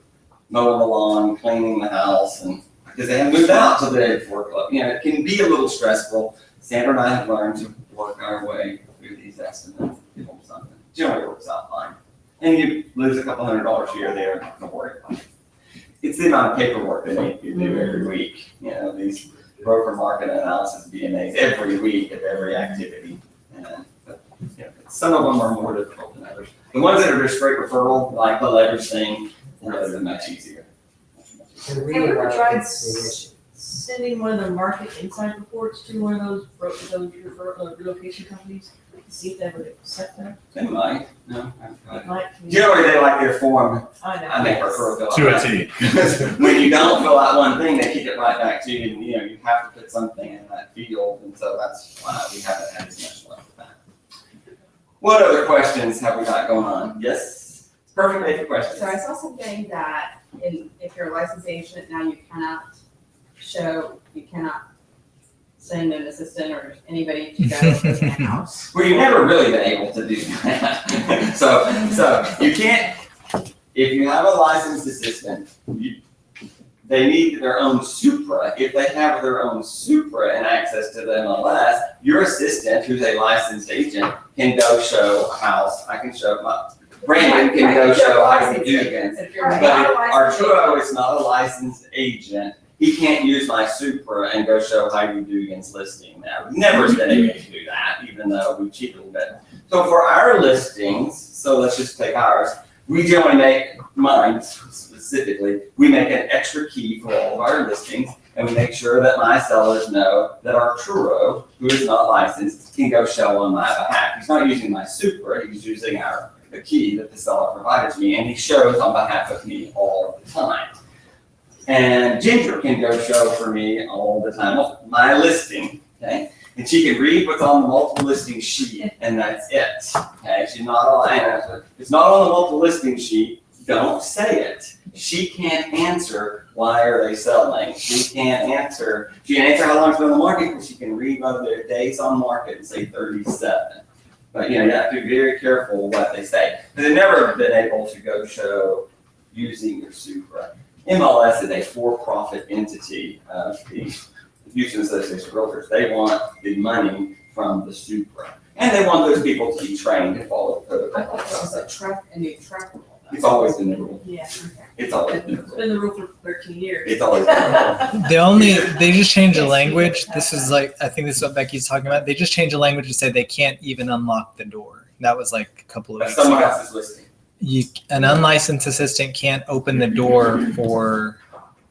mowing the lawn, cleaning the house, and because they haven't moved out till the day before closing? You know, it can be a little stressful. Sandra and I have learned to work our way through these estimates. Give them something. Generally works out fine. And you lose a couple $100 a year there, don't worry about it. It's the amount of paperwork they make you do every week. You know, these broker market analysis BMAs every week of every activity. But, you know, some of them are more difficult than others. The ones that are just straight referral, like the leverage thing, those are much easier. Have you ever tried sending one of the market insight reports to one of those relocation companies to see if they would accept them? They might. No, I've tried. Like, Generally, they like their form. I know. I make referral fill out. To a T. Because when you don't fill out one thing, they kick it right back to you, and you know, you have to put something in that field, and so that's why we haven't had as much luck with that. What other questions have we got going on? Yes? It's perfect day for questions. So I saw something that if you're a licensed agent, now you cannot send an assistant or anybody to go in the house. Well, you've never really been able to do that. So you can't, if you have a licensed assistant, they need their own Supra. If they have their own Supra and access to the MLS, your assistant, who's a licensed agent, can go show a house. I can show Brandon can go show Heidi Dugan. But if Arturo is not a licensed agent, he can't use my Supra and go show Heidi Dugan's listing now. We've never been able to do that, even though we cheat a little bit. So for our listings, so let's just take ours, we generally make mine specifically, we make an extra key for all of our listings, and we make sure that my sellers know that Arturo, who is not licensed, can go show on my behalf. He's not using my Supra, he's using the key that the seller provided me, and he shows on behalf of me all the time. And Ginger can go show for me all the time, my listing, okay? And she can read what's on the multiple listing sheet, and that's it, okay? She's not allowed, if it's not on the multiple listing sheet, don't say it. She can't answer why are they selling. She can answer how long it's been on the market, but she can read by their days on market and say 37. But you have to be very careful what they say. But they've never been able to go show using your Supra. MLS is a for-profit entity of the Houston Association of Realtors. They want the money from the Supra. And they want those people to be trained to follow the I protocol. thought it was a new truck. It's always been the rule. Yeah. It's always been the It's rule. been the rule for 13 years. It's always been the rule. They just changed the language. This is like, I think this is what Becky's talking about. They just changed the language to say they can't even unlock the door. That was like a couple of That's weeks someone ago. else's listing. An unlicensed assistant can't open the door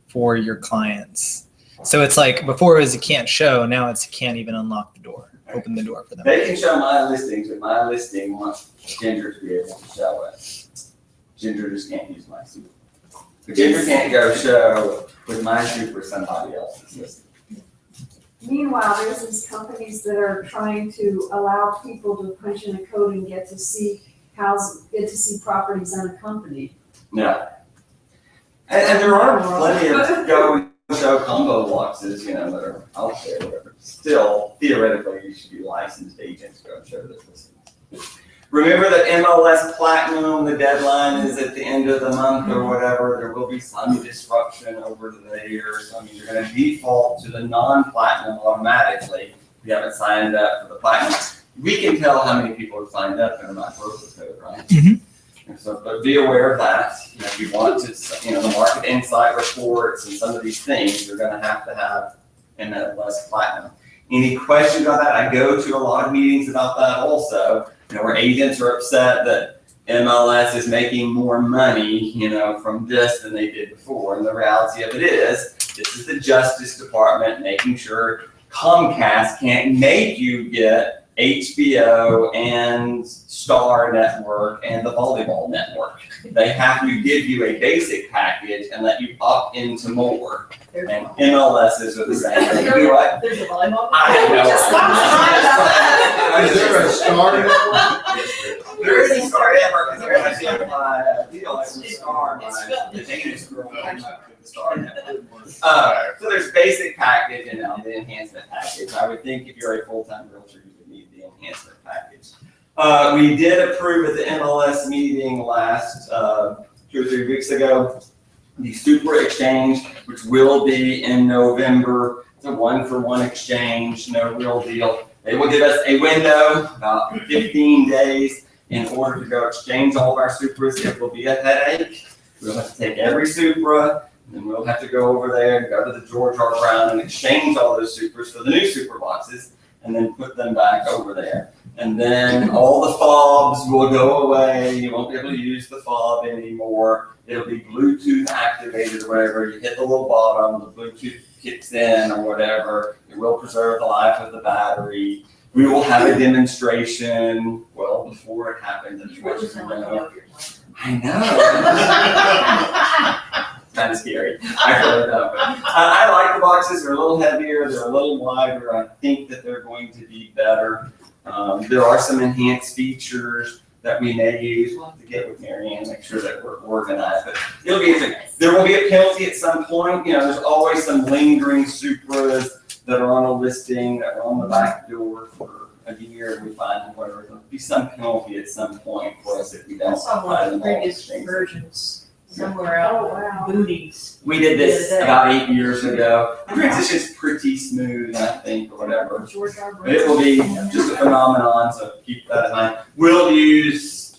for your clients. So it's like, before it was you can't show, now it's you can't even unlock the door, open the door for them. They can show my listings, but my listing wants Ginger to be able to show it. Ginger just can't use my Supra. But Ginger can't go show with my Supra somebody else's listing. Meanwhile, there's these companies that are trying to allow people to punch in a code and get to see properties unaccompanied. No. And there are plenty of go and show combo boxes, that are out there, whatever. Still, theoretically, you should be licensed agents to go and show those listings. Remember that MLS Platinum, the deadline is at the end of the month or whatever. There will be some disruption over the years. I mean, you're going to default to the non-platinum automatically if you haven't signed up for the platinum. We can tell how many people have signed up and are not broker code, right? Mhm. And so, but be aware of that. If you want to, the market insight reports and some of these things, you're going to have MLS Platinum. Any questions on that? I go to a lot of meetings about that also. Where agents are upset that MLS is making more money, from this than they did before. And the reality of it is, this is the Justice Department making sure Comcast can't make you get HBO and Star Network and the Volleyball Network. They have to give you a basic package and let you opt into more. And MLSs are the same thing. Do what? There's a volleyball. I know. Is there a Star Network? There is a Star Network, because they're actually my deal is with Star, the Danish girl, the Star Network. So there's basic package and the enhancement package. I would think if you're a full-time realtor, you would need the enhancement package. We did approve at the MLS meeting last 2 or 3 weeks ago the Supra exchange, which will be in November. It's a 1-for-1 exchange, no real deal. They will give us a window, about 15 days, in order to go exchange all of our Supras. It will be a headache. We'll have to take every Supra, and then we'll have to go over there and go to the George R. Brown and exchange all those Supras for the new Supra boxes, and then put them back over there. And then all the fobs will go away. You won't be able to use the fob anymore. It'll be Bluetooth activated or whatever. You hit the little bottom, the Bluetooth kicks in or whatever. It will preserve the life of the battery. We will have a demonstration well before it happens. I know. Kind of scary. I really know. I like the boxes. They're a little heavier. They're a little wider. I think that they're going to be better. There are some enhanced features that we may use. We'll have to get with Marianne, make sure that we're organized. But it'll be interesting. There will be a penalty at some point. There's always some lingering Supras that are on a listing, that are on the back door for a year, we find them, whatever, there'll be some penalty at some point for us if we I don't saw one find of them the all previous things. versions somewhere out, booties. We did this about 8 years ago. The transition's pretty smooth, I think, or whatever. But it will be just a phenomenon, so keep that in mind. We'll use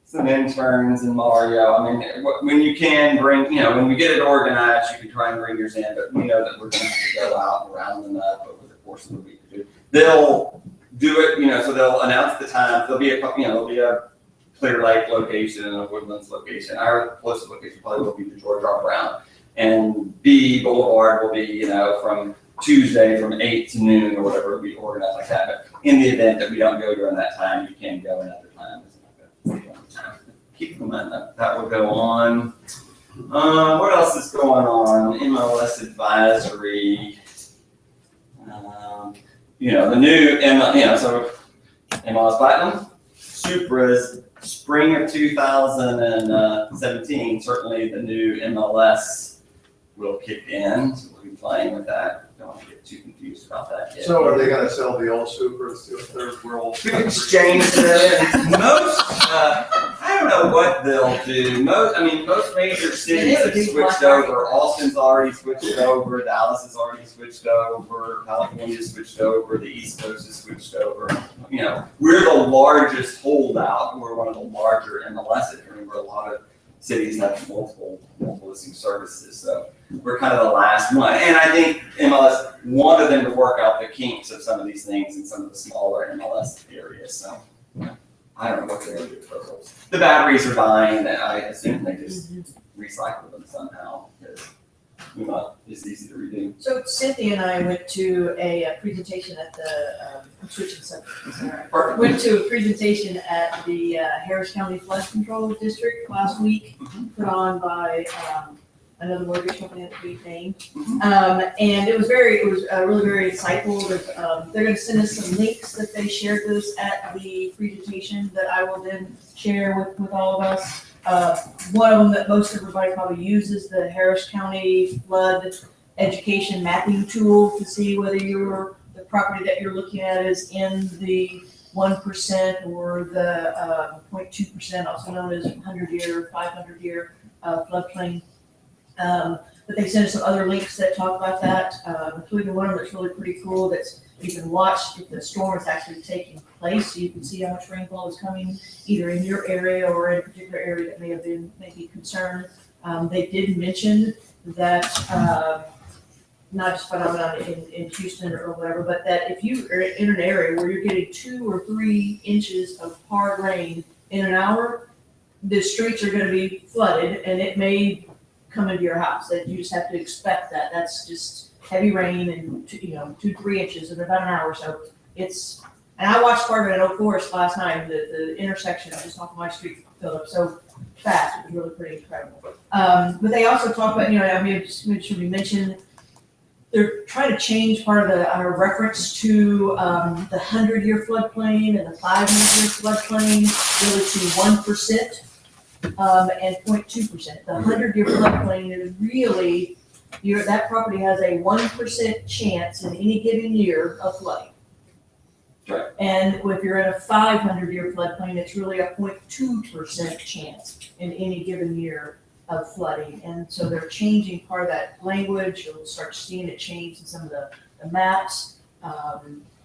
some interns and Mario. I mean, when you can bring, when we get it organized, you can try and bring yours in, but we know that we're going to go out and round them up over the course of the week or two. They'll do it, so they'll announce the time. There'll be a Clear Lake location and a Woodlands location. Our closest location probably will be the George R. Brown. And B Boulevard will be, from Tuesday from 8 to noon or whatever, it'll be organized like that. But in the event that we don't go during that time, you can go another time. Keep in mind that will go on. What else is going on? MLS advisory. The new, so MLS Platinum, Supra's spring of 2017, certainly the new MLS will kick in, so we'll be playing with that. Don't want to get too confused about that yet. So are they gonna sell the old Supras to a third world? We can exchange them. Most, I don't know what they'll do. Most major cities have switched over. Austin's already switched over. Dallas has already switched over. California's switched over. The East Coast has switched over. We're the largest holdout. We're one of the larger MLSs. Remember, a lot of cities have multiple listing services, so we're kind of the last one. And I think MLS wanted them to work out the kinks of some of these things in some of the smaller MLS areas. So I don't know what they're going to do with those. The batteries are dying, and I assume they just recycle them somehow because it's easy to redo. So Cynthia and I went to a presentation at the, I'm switching subjects, sorry. Went to a presentation at the Harris County Flood Control District last week, put on by another mortgage company that we named. And it was really very insightful. They're going to send us some links that they shared with us at the presentation that I will then share with all of us. One of them that most everybody probably uses, the Harris County Flood Education Mapping Tool, to see whether the property that you're looking at is in the 1% or the 0.2%, also known as 100-year, 500-year floodplain. But they sent us some other links that talk about that, including one of them that's really pretty cool. That's you can watch if the storm is actually taking place, so you can see how much rainfall is coming either in your area or in a particular area that may be concerned. They did mention that not just phenomenon in Houston or whatever, but that if you are in an area where you're getting 2 or 3 inches of hard rain in an hour, the streets are going to be flooded, and it may come into your house. That you just have to expect that. That's just heavy rain and 2-3 inches in about an hour. So and I watched part of it at Oak Forest last night. The intersection just off of my street filled up so fast. It was really pretty incredible. But they also talk about, just make sure we mention they're trying to change part of our reference to the 100-year floodplain and the 500-year floodplain really to 1%. And 0.2%. The 100-year floodplain is really, that property has a 1% chance in any given year of flooding. Right. And if you're in a 500-year floodplain, it's really a 0.2% chance in any given year of flooding. And so they're changing part of that language. You'll start seeing it change in some of the maps,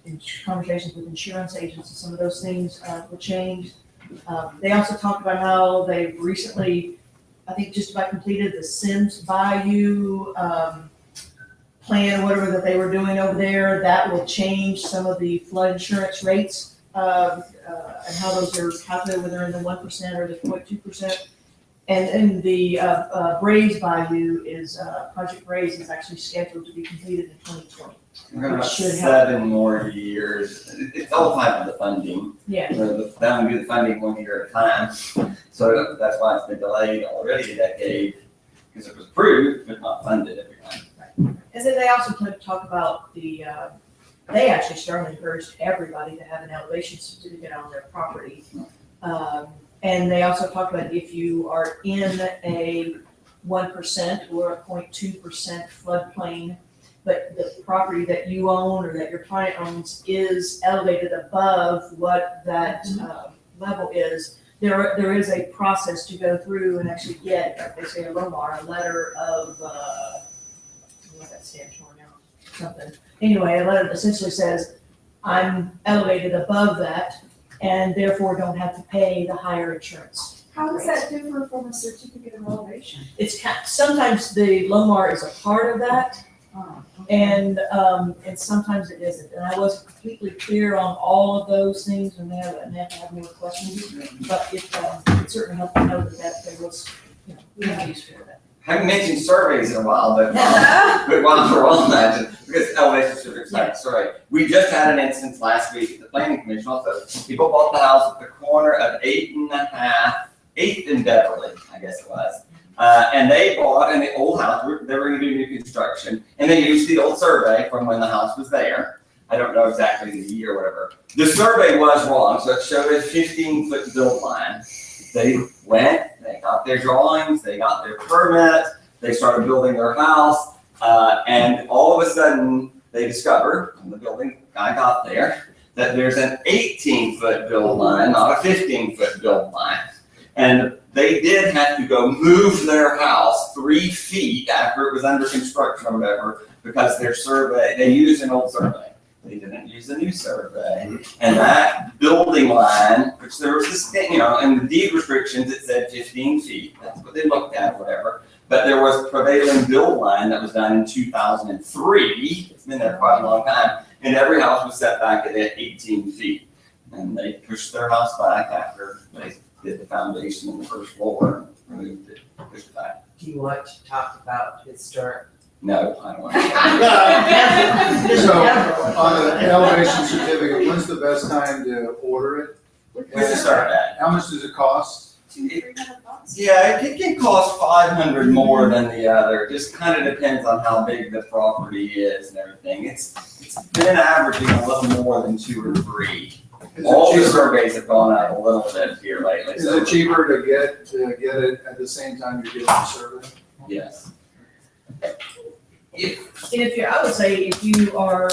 in conversations with insurance agents, and some of those things will change. They also talked about how they've recently, I think, just about completed the Sims Bayou plan, whatever that they were doing over there. That will change some of the flood insurance rates and how those are calculated, whether in the 1% or the 0.2%. And the Braze Bayou Project Braze is actually scheduled to be completed in 2020. We're going to have 7 more years. It's all tied to the funding. Yeah. They only do the funding 1 year at a time. So that's why it's been delayed already a decade, because it was approved, but not funded every time. Right. And then they also talk about they actually strongly encouraged everybody to have an elevation certificate on their property. And they also talk about if you are in a 1% or a 0.2% floodplain, but the property that you own or that your client owns is elevated above what that level is, there is a process to go through and actually get, like they say, a LOMAR, a letter of, what that stands for now, something. Anyway, a letter that essentially says, I'm elevated above that and therefore don't have to pay the higher insurance. How does that differ from a certificate of elevation? Sometimes the LOMAR is a part of that, Oh, and sometimes it isn't. And I wasn't completely clear on all of those things, and Annette had more questions, but it certainly helped me know that there was, we have use for that. Haven't mentioned surveys in a while, but while we're on that, because elevation certificates, like, sorry. We just had an instance last week at the planning commission also. People bought the house at the corner of 8th and Beverly, I guess it was. And they bought an old house, they were gonna do new construction, and they used the old survey from when the house was there. I don't know exactly the year or whatever. The survey was wrong, so it showed a 15-foot build line. They went, they got their drawings, they got their permit, they started building their house, and all of a sudden, they discovered, when the building guy got there, that there's an 18-foot build line, not a 15-foot build line. And they did have to go move their house 3 feet after it was under construction or whatever, because their survey, they used an old survey. They didn't use a new survey. And that building line, which there was this thing, in the deed restrictions, it said 15 feet. That's what they looked at, whatever. But there was a prevailing build line that was done in 2003. It's been there quite a long time. And every house was set back at 18 feet. And they pushed their house back after they did the foundation on the first floor and removed it, pushed it back. Do you want to talk about historic? No, I don't want to. So, on an elevation certificate, when's the best time to order it? Where's the start at? How much does it cost? $200-300. Yeah, it can cost 500 more than the other. It just kind of depends on how big the property is and everything. It's been averaging a little more than 2 or 3. All the surveys have gone up a little bit here lately. Is it cheaper to get it at the same time you're getting the survey? Yes. I would say if you are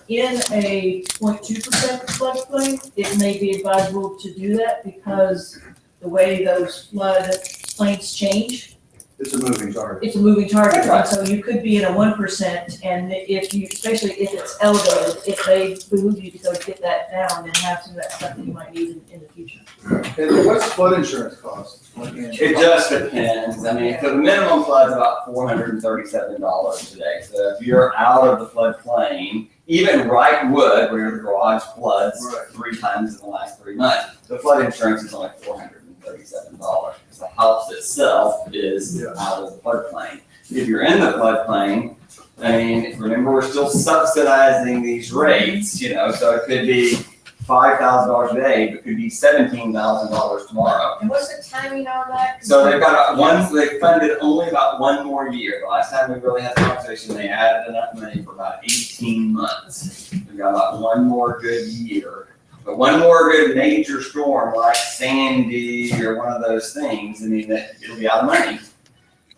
in a 0.2% floodplain, it may be advisable to do that because the way those flood plains change, It's a moving target. it's a moving target, right? So you could be in a 1%, and if you, especially if it's elevated, it may behoove you to go get that down and have some of that stuff that you might need in the future. And what's flood insurance cost? It just depends. I mean, so the minimum flood's about $437 today. So if you're out of the floodplain, even Wrightwood, where the garage floods 3 times in the last 3 months, the flood insurance is only $437. The house itself is out of the floodplain. If you're in the floodplain, I mean, remember, we're still subsidizing these rates, so it could be $5,000 a day, but it could be $17,000 tomorrow. And what's the timing on that? So they've got they funded only about 1 more year. The last time we really had the conversation, they added enough money for about 18 months. We've got about 1 more good year. But 1 more good major storm like Sandy or one of those things, I mean, it'll be out of money.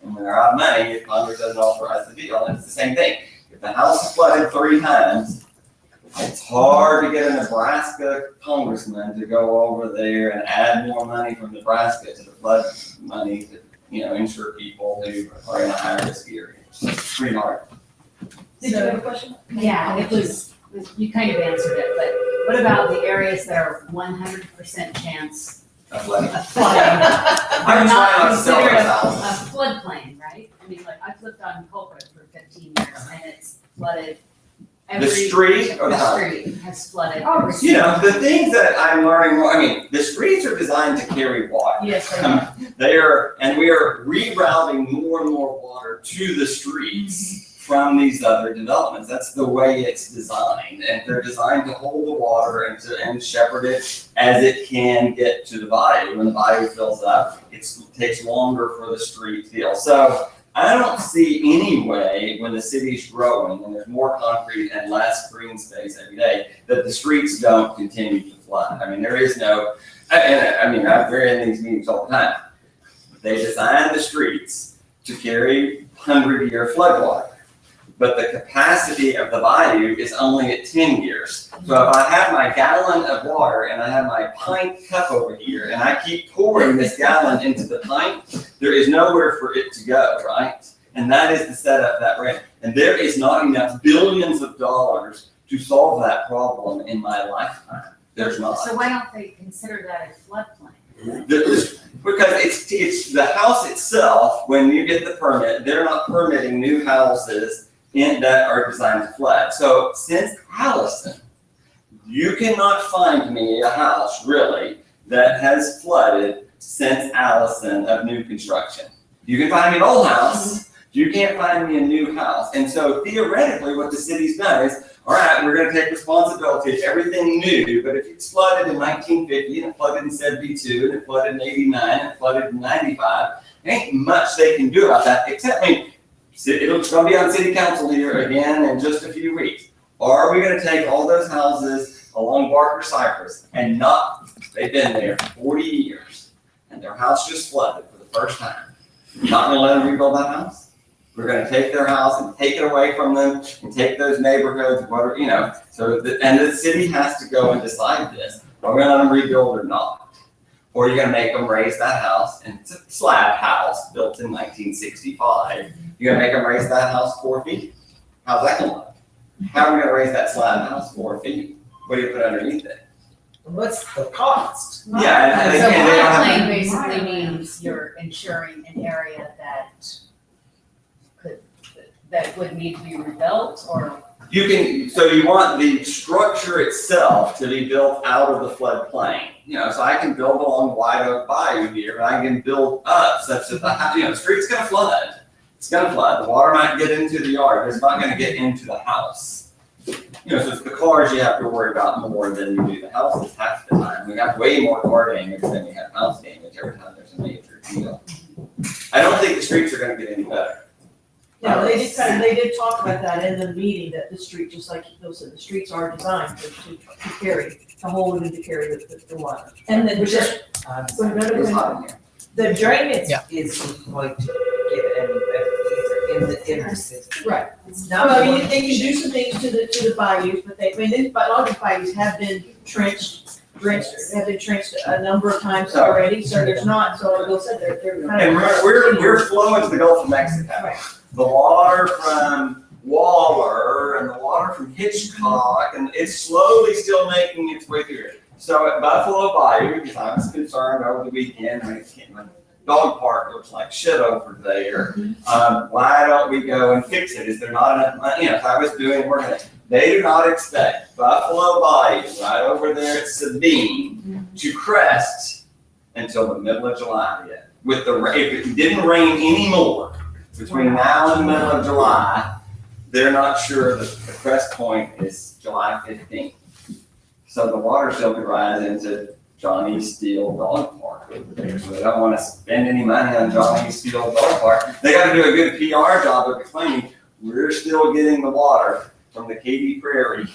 And when they're out of money, if Congress doesn't authorize the deal, and it's the same thing. If the house is flooded 3 times, it's hard to get a Nebraska congressman to go over there and add more money from Nebraska to the flood money to, insure people who are in a high risk area. It's pretty hard. Did you have a question? Yeah, it was, you kind of answered it, but what about the areas that are 100% chance Of flooding. of flooding? I'm Are not trying not to sell considered those a houses. floodplain, right? I mean, like, I've lived on Colquitt for 15 years and it's flooded The every. street or the house? street has flooded. Oh, every The things that I'm learning more, the streets are designed to carry water. Yes, We are rerouting more and more water to the streets from these other developments. That's the way it's designed, and they're designed to hold the water and shepherd it as it can get to the bayou. When the bayou fills up, it takes longer for the street to fill. So I don't see any way when the city's growing and there's more concrete and less green space every day that the streets don't continue to flood. There is no, we're in these meetings all the time. They designed the streets to carry 100-year floodwater. but the capacity of the bayou is only at 10 years. So if I have my gallon of water and I have my pint cup over here and I keep pouring this gallon into the pint, there is nowhere for it to go, right? And that is the setup that we're in. And there is not enough billions of dollars to solve that problem in my lifetime. There's not. So why don't they consider that a floodplain? Because it's the house itself, when you get the permit, they're not permitting new houses that are designed to flood. So since Allison, you cannot find me a house really that has flooded since Allison of new construction. You can find me an old house, you can't find me a new house. And so theoretically what the city's done is, all right, we're gonna take responsibility of everything new, but if it's flooded in 1950, and it flooded in 72, and it flooded in 89, and it flooded in 95, there ain't much they can do about that, except, it's gonna be on city council here again in just a few weeks. Are we gonna take all those houses along Barker Cypress and they've been there 40 years, and their house just flooded for the first time. Not gonna let them rebuild that house? We're gonna take their house and take it away from them and take those neighborhoods, whatever, and the city has to go and decide this. Are we gonna let them rebuild or not? Or are you gonna make them raise that house, and it's a slab house built in 1965. You're gonna make them raise that house 4 feet? How's that gonna look? How are we gonna raise that slab house 4 feet? What do you put underneath it? What's the cost? Yeah, So and they don't have. floodplain basically means you're ensuring an area that would need to be rebuilt, or? So you want the structure itself to be built out of the floodplain. So I can build along White Oak Bayou here, and I can build up such that the street's gonna flood. It's gonna flood. The water might get into the yard, but it's not gonna get into the house. So it's the cars you have to worry about more than you do the houses half the time. We have way more car damage than we have house damage every time there's a major deal. I don't think the streets are gonna get any better. No, they did talk about that in the meeting, that the street, just like Bill said, the streets are designed to hold and to carry the water. And the, the drainage Yeah. is going to get any better in the inner city. Right. It's Well, not. I mean, they can do some things to the bayous, but a lot of the bayous have been drenched a number of times already, so there's not, so like Bill said, they're kind And of. we're flowing to the Gulf of Mexico. Right. The water from Waller and the water from Hitchcock, and it's slowly still making its way through here. So at Buffalo Bayou, because I was concerned over the weekend, my dog park looks like shit over there. Why don't we go and fix it? Is there not enough money? If I was doing work, they do not expect Buffalo Bayou, right over there at Sabine, to crest until the middle of July yet. If it didn't rain anymore between now and the middle of July, they're not sure that the crest point is July 15th. So the water still could rise into Johnny Steele Dog Park over there. So they don't want to spend any money on Johnny Steele Dog Park. They got to do a good PR job of explaining we're still getting the water from the Katy Prairie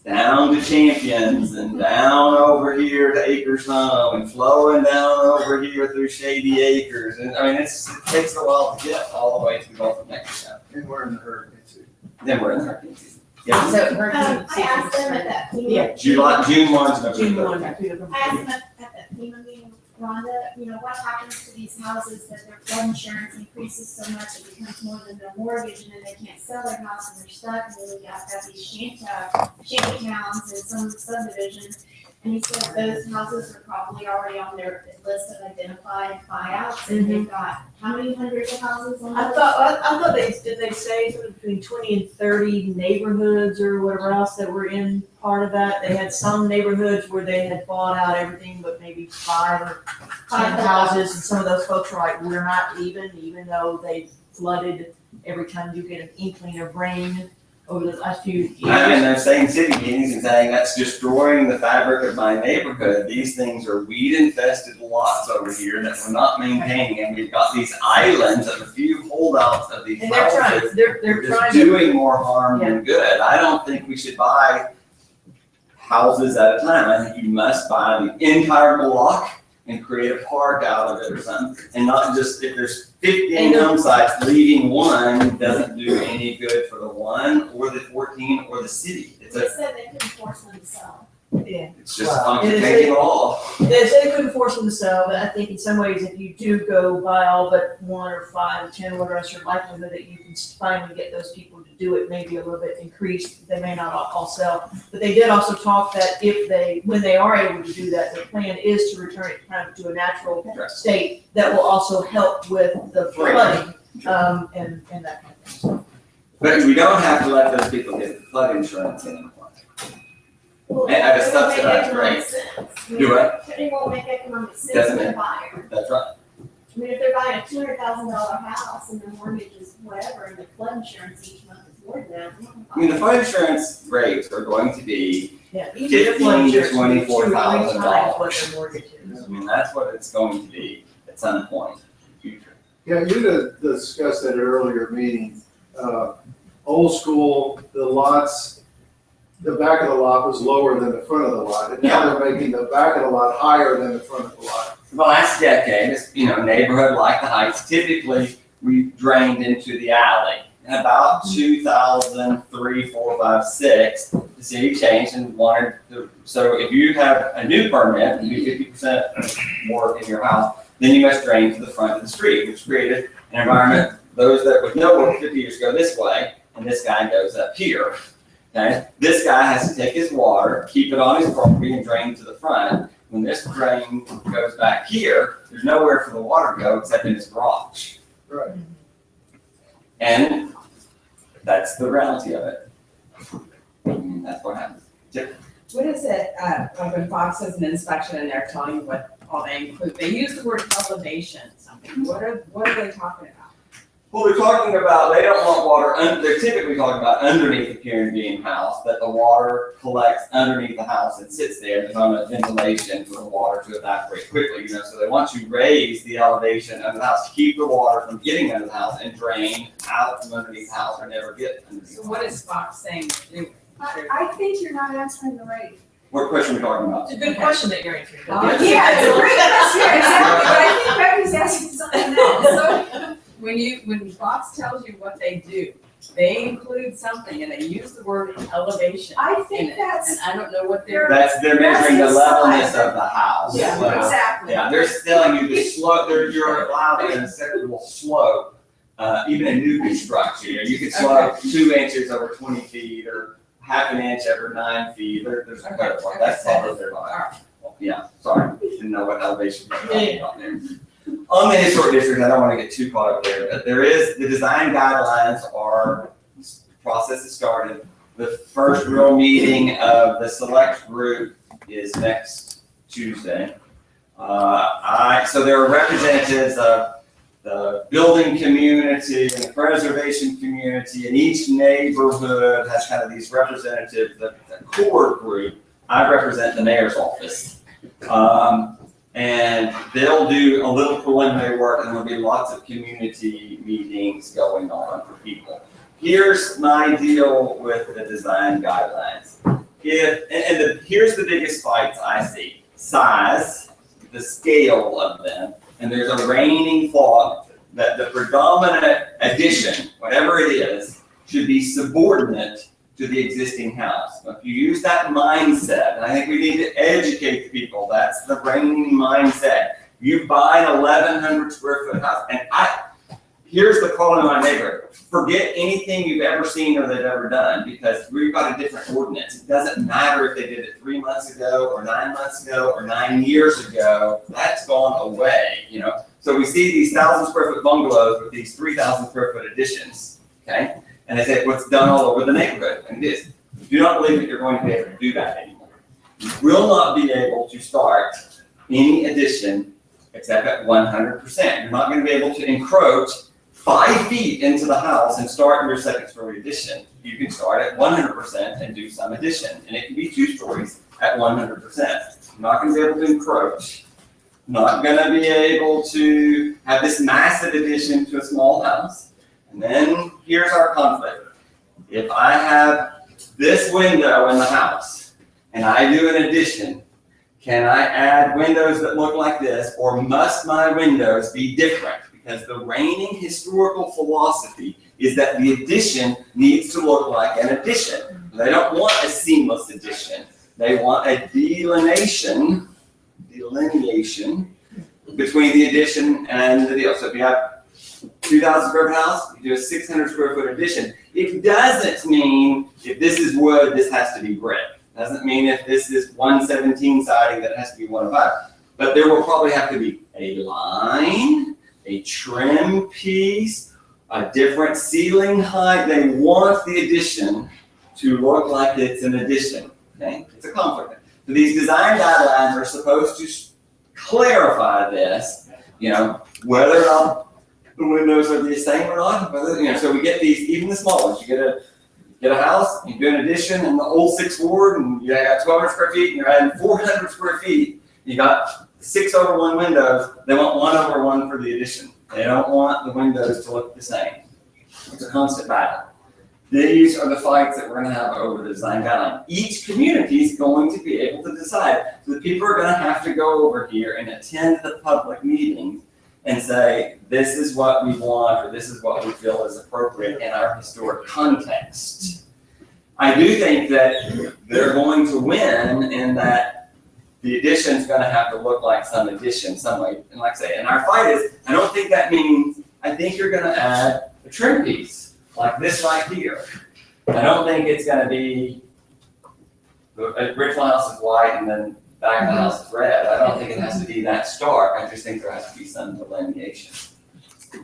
down to Champions and down over here to Acres Home and flowing down over here through Shady Acres. And I mean, it takes a while to get all the way to the Gulf of Mexico. And we're in the hurricane season. Then we're in the hurricane season. Yeah. So hurricane I asked them at that FEMA. Yeah. June 1's November. June 1, I asked them at that FEMA meeting, Rhonda, what happens to these houses that their flood insurance increases so much it becomes more than their mortgage, and then they can't sell their house and they're stuck, and then we got these shanty towns and some of the subdivisions. And he said those houses are probably already on their list of identified buyouts, and they've got how many hundreds of houses on I those? thought did they say something between 20 and 30 neighborhoods or whatever else that were in part of that? They had some neighborhoods where they had bought out everything, but maybe 5 or 10 houses, and some of those folks were like, we're not even though they flooded every time you get an inkling of rain over the last few years. And they're saying city meetings and saying that's destroying the fabric of my neighborhood. These things are weed infested lots over here that we're not maintaining, and we've got these islands of a few holdouts of these And they're trying, houses. they're Just trying to. doing more harm than good. I don't think we should buy houses at a time. I think you must buy the entire block and create a park out of it or something. And not just, if there's 15 home sites, leaving one doesn't do any good for the one or the 14 or the city. They said they couldn't force them to sell. Yeah. It's just taking law. They said they couldn't force them to sell, but I think in some ways, if you do go buy all but 1 or 5 channel address, your likelihood that you can finally get those people to do it may be a little bit increased. They may not all sell. But they did also talk that when they are able to do that, their plan is to return it kind of to a natural state that will also help with the flooding, and that kind of thing. But we don't have to let those people get flood insurance anymore. Well, At a it won't make subsidized economic rate. sense. Do what? It won't make economic sense Doesn't for the it? buyer. That's right. I mean, if they're buying a $200,000 house and their mortgage is whatever, and the flood insurance each month is more than that. I mean, the flood insurance rates are going to be Yeah. $15,000 to $24,000. What their mortgage is. I mean, that's what it's going to be at some point in the future. Yeah, you discussed that at an earlier meeting. Old school, the lots, the back of the lot was lower than the front of the lot. And now they're making the back of the lot higher than the front of the lot. For the last decade, it's, neighborhood like the Heights, typically we drained into the alley. In about 2003, 4, 5, 6, the city changed and wanted to, so if you have a new permit, you do 50% more in your house, then you must drain to the front of the street, which created an environment, those that would know 50 years go this way, and this guy goes up here. Okay, this guy has to take his water, keep it on his property, and drain to the front. When this drain goes back here, there's nowhere for the water to go except in his garage. Right. And that's the reality of it. And that's what happens. What is it, like when Fox does an inspection and they're telling you what all they include, they use the word elevation, something, what are they talking about? Well, they're talking about, they don't want water, they're typically talking about underneath the pier and beam house, that the water collects underneath the house and sits there. There's not enough ventilation for the water to evaporate quickly, so they want to raise the elevation of the house to keep the water from getting under the house and drain out from underneath the house or never get underneath the So house. what is Fox saying? I think you're not answering the right. What question are we talking about? It's a good question that you're answering. Yeah, it's a great question, exactly, but I think Becky's asking something else. So, when Fox tells you what they do, they include something and they use the word elevation I in think it. that's. And I don't know what they're. They're measuring the That's levelness inside. of the house. Yeah, So, exactly. yeah, they're telling you the slope, you're allowed an acceptable slope, even in new construction. You can slope 2 inches over 20 feet or half an inch over 9 feet. There's a code for it. That's all that they're about. Yeah, sorry, didn't know what elevation you're talking about there. On the historic district, I don't want to get too caught up there, but the design guidelines process is started. The first real meeting of the select group is next Tuesday. So there are representatives of the building community and the preservation community, and each neighborhood has kind of these representatives, the core group. I represent the mayor's office. And they'll do a little preliminary work, and there'll be lots of community meetings going on for people. Here's my deal with the design guidelines. Here's the biggest fights I see. Size, the scale of them, and there's a reigning thought that the predominant addition, whatever it is, should be subordinate to the existing house. If you use that mindset, and I think we need to educate the people, that's the reigning mindset. You buy an 1,100 square foot house, and here's the problem in my neighborhood. Forget anything you've ever seen or they've ever done, because we've got a different ordinance. It doesn't matter if they did it 3 months ago, or 9 months ago, or 9 years ago. That's gone away, So we see these 1,000 square foot bungalows with these 3,000 square foot additions, okay? And they say, what's done all over the neighborhood, and it is. Do not believe that you're going to be able to do that anymore. You will not be able to start any addition except at 100%. You're not going to be able to encroach 5 feet into the house and start your second story addition. You can start at 100% and do some addition, and it can be 2 stories at 100%. You're not going to be able to encroach. Not going to be able to have this massive addition to a small house. And then here's our conflict. If I have this window in the house and I do an addition, Can I add windows that look like this, or must my windows be different? Because the reigning historical philosophy is that the addition needs to look like an addition. They don't want a seamless addition. They want a delineation between the addition and the deal. So if you have 2,000 square foot house, you do a 600 square foot addition. It doesn't mean if this is wood, this has to be brick. Doesn't mean if this is 117 siding that it has to be 105. But there will probably have to be a line, a trim piece, a different ceiling height. They want the addition to look like it's an addition. Okay, it's a conflict. So these design guidelines are supposed to clarify this. You know, whether or not the windows are the same or not. Whether, you know, so we get these, even the small ones. You get a house, you do an addition in the old 6th ward, and you got 1,200 square feet, and you're adding 400 square feet. You got 6/1 windows. They want 1/1 for the addition. They don't want the windows to look the same. It's a constant battle. These are the fights that we're going to have over the design guideline. Each community is going to be able to decide. So the people are going to have to go over here and attend the public meetings and say, this is what we want, or this is what we feel is appropriate in our historic context. I do think that they're going to win in that the addition is going to have to look like some addition some way. And like I say, and our fight is, I don't think that means, I think you're going to add a trim piece like this right here. I don't think it's going to be, the original house is white and then back of the house is red. I don't think it has to be that stark. I just think there has to be some delineation.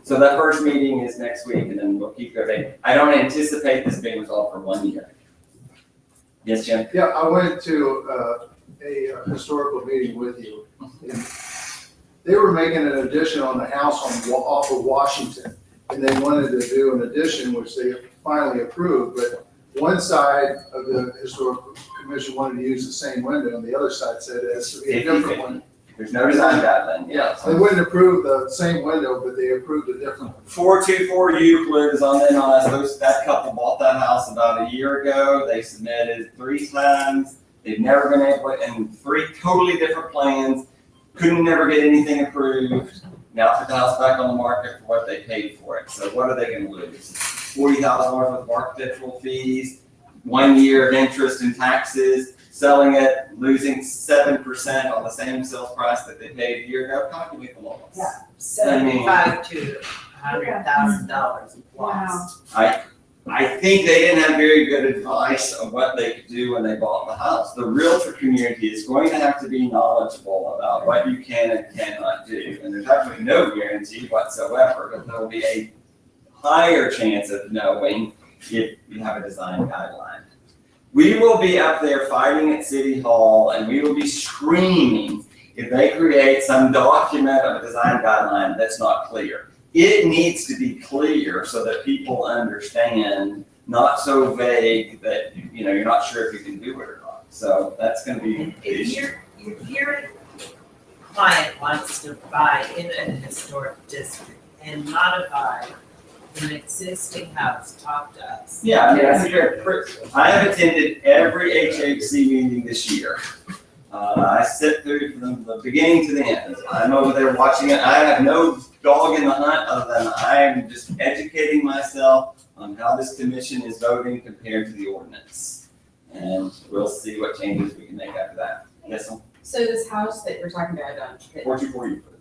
So that first meeting is next week, and then we'll keep going. I don't anticipate this being resolved for 1 year. Yes, Jim? Yeah, I went to a historical meeting with you. And they were making an addition on the house off of Washington, and they wanted to do an addition, which they finally approved, but one side of the historical commission wanted to use the same window, and the other side said it has to be a different one. There's no design guideline, yeah. They wouldn't approve the same window, but they approved a different one. 424 Euclid is on the NLS. That couple bought that house about a year ago. They submitted 3 times. They've never been able to, and 3 totally different plans. Couldn't never get anything approved. Now put the house back on the market for what they paid for it. So what are they going to lose? $40,000 worth of architectural fees, 1 year of interest and taxes, selling it, losing 7% on the same sales price that they paid a year ago. Calculate the loss. Yeah, $75,000 to $100,000 loss. I think they didn't have very good advice on what they could do when they bought the house. The realtor community is going to have to be knowledgeable about what you can and cannot do. And there's actually no guarantee whatsoever, but there will be a higher chance of knowing if you have a design guideline. We will be up there fighting at City Hall, and we will be screaming if they create some document of a design guideline that's not clear. It needs to be clear so that people understand, not so vague that you're not sure if you can do it or not. So that's going to be the issue. If your client wants to buy in a historic district and modify an existing house, talk to us. Yeah, I mean, I have attended every HHC meeting this year. I sit through from the beginning to the end. I'm over there watching it. I have no dog in the hunt other than I'm just educating myself on how this commission is voting compared to the ordinance. And we'll see what changes we can make after that. Yes, ma'am? So this house that we're talking about, 424 Euclid.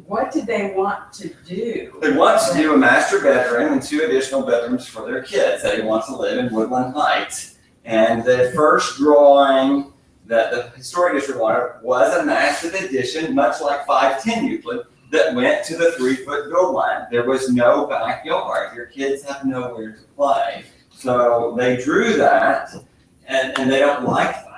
What did they want to do? They want to do a master bedroom and 2 additional bedrooms for their kids. They want to live in Woodland Heights. And the first drawing that the historic district wanted was a massive addition, much like 510 Euclid, that went to the 3-foot build line. There was no backyard. Your kids have nowhere to play. So they drew that, and they don't like that.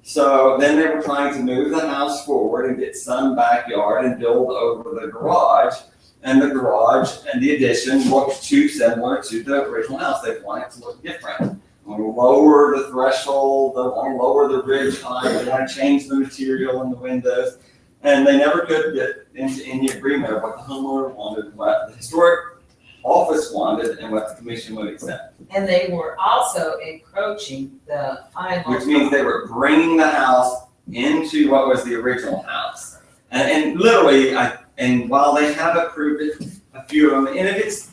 So then they were trying to move the house forward and get some backyard and build over the garage. And the garage and the addition looked too similar to the original house. They wanted it to look different. They want to lower the threshold, they want to lower the ridge height, they want to change the material in the windows. And they never could get into any agreement of what the homeowner wanted, what the historic office wanted, and what the commission would accept. And they were also encroaching the final. Which means they were bringing the house into what was the original house. And literally, and while they have approved it, a few of them, and if it's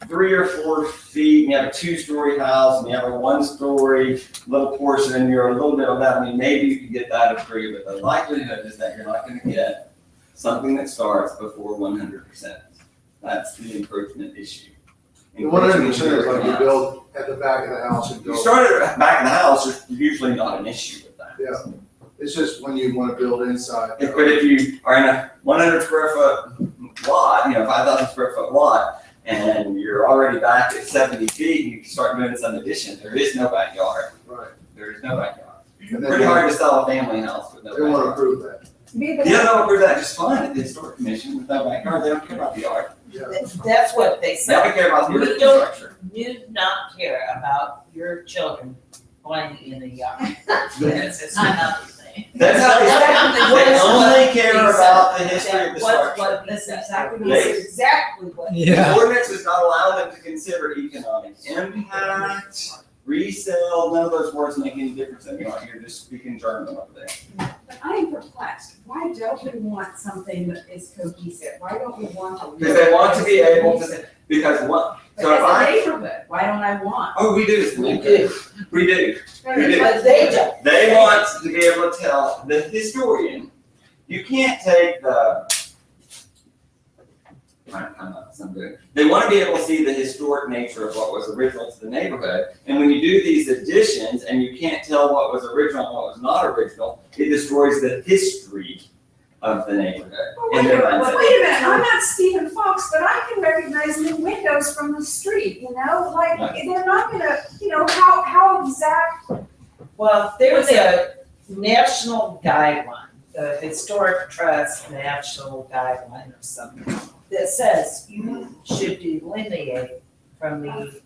3 or 4 feet, and you have a 2-story house, and you have a 1-story little portion, and you're a little bit of that, I mean, maybe you could get that approved, but the likelihood is that you're not gonna get something that starts before 100%. That's the encroachment issue. The 100% is like you build at the back of the house and You go. start at the back of the house, there's usually not an issue with that. Yeah, it's just when you want to build inside. But if you are in a 100 square foot lot, 5,000 square foot lot, and you're already back at 70 feet, you start doing some addition, there is no backyard. Right. There is no backyard. And then Pretty hard to sell a family house with no They want to backyard. approve that. Yeah, they'll approve that just fine at the historic commission with no backyard, they don't care about the yard. Yeah. That's what they They said. don't care about the We yard don't- structure. Do not care about your children playing in the yard. It's another thing. That's how they only care about the history of the structure. That's exactly what- That's exactly what. Yeah. The ordinance does not allow them to consider economic impact, resale, none of those words make any difference anymore, you're just speaking German over there. But I am perplexed. Why don't we want something that is cohesive? Why don't we want to? Because they want to be able to, because what, But so if as a I, neighborhood, why don't I want? oh, we do. We do. We do. But they don't. They want to be able to tell the historian, you can't take the, they want to be able to see the historic nature of what was original to the neighborhood. And when you do these additions and you can't tell what was original and what was not original, it destroys the history of the neighborhood. Wait in a their minute, mindset. I'm not Stephen Fox, but I can recognize the windows from the street, like, they're not gonna, how exact. Well, there's a national guideline, the Historic Trust National Guideline or something, that says you should delineate from the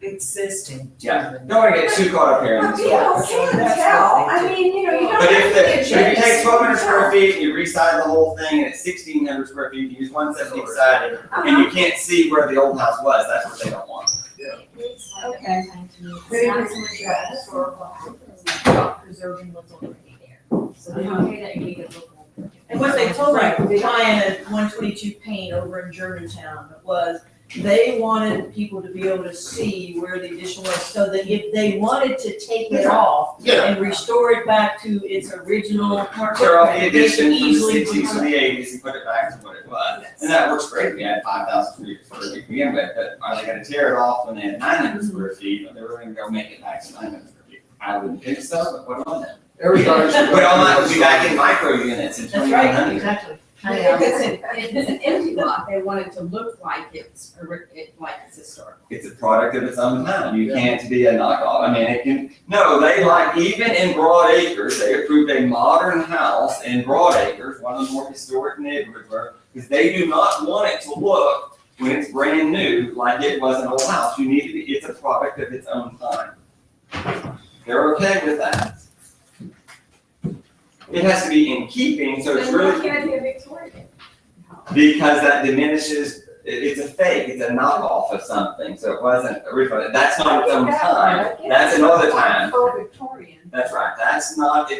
existing to Yeah, the. don't want to get too caught up here in But this. people can't tell, I mean, you don't But have if to be a if you take 1,200 square genius. feet and you reside the whole thing and it's 1,600 square feet, you use 170 sided, and you can't see where the old house was, that's what they don't want. Okay. Very much like historical, about preserving what's already there. So they don't pay that you get local. And what they told me, Ryan at 122 Payne over in Germantown was, they wanted people to be able to see where the addition was, so that if they wanted to take it off and restore it back to its original. Tear off the they could addition from the easily do 60s or that. the 80s and put it back to what it was. And that works great, we had 5,000 square feet to begin with, but are they gonna tear it off when they had 900 square feet, or they were gonna go make it back to 900 square feet? I wouldn't think so, but what on them? Everybody should. But all that would be back in micro units in That's right, 2,100. exactly. If it's an empty lot, they want it to look like it's historic. It's a product of its own time. You can't be a knockoff. I mean, it can, no, they like, even in Broad Acres, they approved a modern house in Broad Acres, one of the more historic neighborhoods where, because they do not want it to look, when it's brand new, like it was an old house. You need to be, it's a product of its own time. They're okay with that. It has to be in keeping, so it's Then why really, can't it be a Victorian? because that diminishes, it's a fake, it's a knockoff of something, so it wasn't original. That's not its own time. That's another time. For Victorian. That's right, that's not of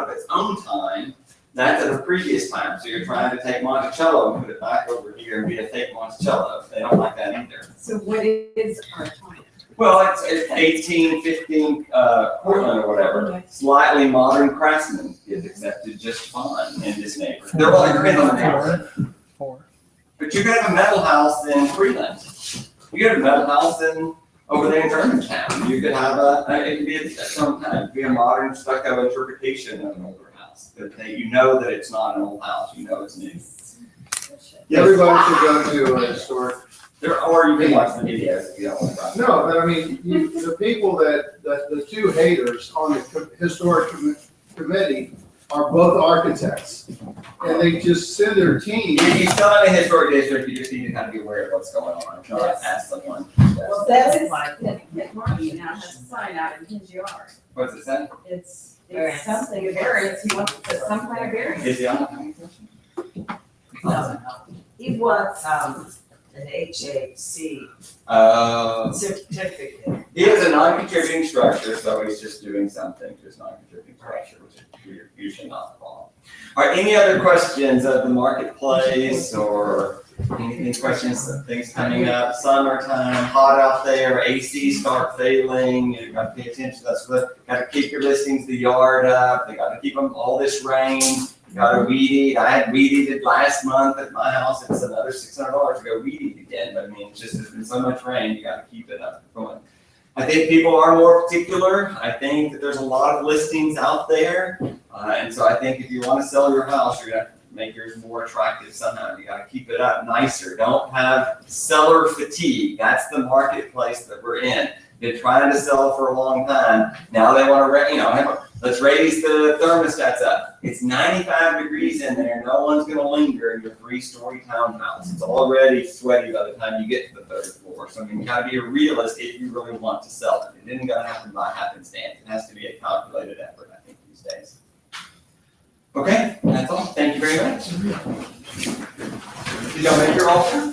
its own time, that's of a previous time, so you're trying to take Monticello and put it back over here and be a fake Monticello, they don't like that either. So what is our time? Well, it's 1815, Portland or whatever, slightly modern craftsman is accepted just fine in this neighborhood. They're all agreeing on the neighborhood. But you could have a metal house in Freeland, you could have a metal house over there in Germantown, you could have it could be at some time, it could be a modern stucco interpretation of an older house. But you know that it's not an old house, you know it's new. Everybody should go to a historic. Or you can watch the videos if you don't want to. No, but I mean, the people the two haters on the historic committee are both architects. And they just send their team. If you still in a historic district, you just need to kind of be aware of what's going on, not ask someone. Well, that's like, that Marty now has a sign out in his yard. What's it say? It's something, a variance, he wants some kind of variance. Is the online question? No, he wants, an HAC certificate. He has a non-contributing structure, so he's just doing something to his non-contributing structure, which is weird. usually not the problem. All right, any other questions of the marketplace or any questions, things coming up, summertime, hot out there, AC start failing, you gotta pay attention, that's what, gotta keep your listings, the yard up, they gotta keep them, all this rain, you gotta weed eat, I had weed eated last month at my house, it's another $600 to go weed eat again, but I mean, it's just, there's been so much rain, you gotta keep it up going. I think people are more particular, I think that there's a lot of listings out there, and so I think if you wanna sell your house, you're gonna have to make yours more attractive somehow. You gotta keep it up nicer. Don't have seller fatigue. That's the marketplace that we're in. Been trying to sell for a long time. Now they want to, let's raise the thermostats up. It's 95 degrees in there. No one's gonna linger in your 3-story townhouse. It's already sweaty by the time you get to the 3rd floor. So I mean, you gotta be a realist if you really want to sell it. It isn't gonna happen by happenstance. It has to be a calculated effort, I think, these days. Okay, that's all. Thank you very much. Did y'all make your offer?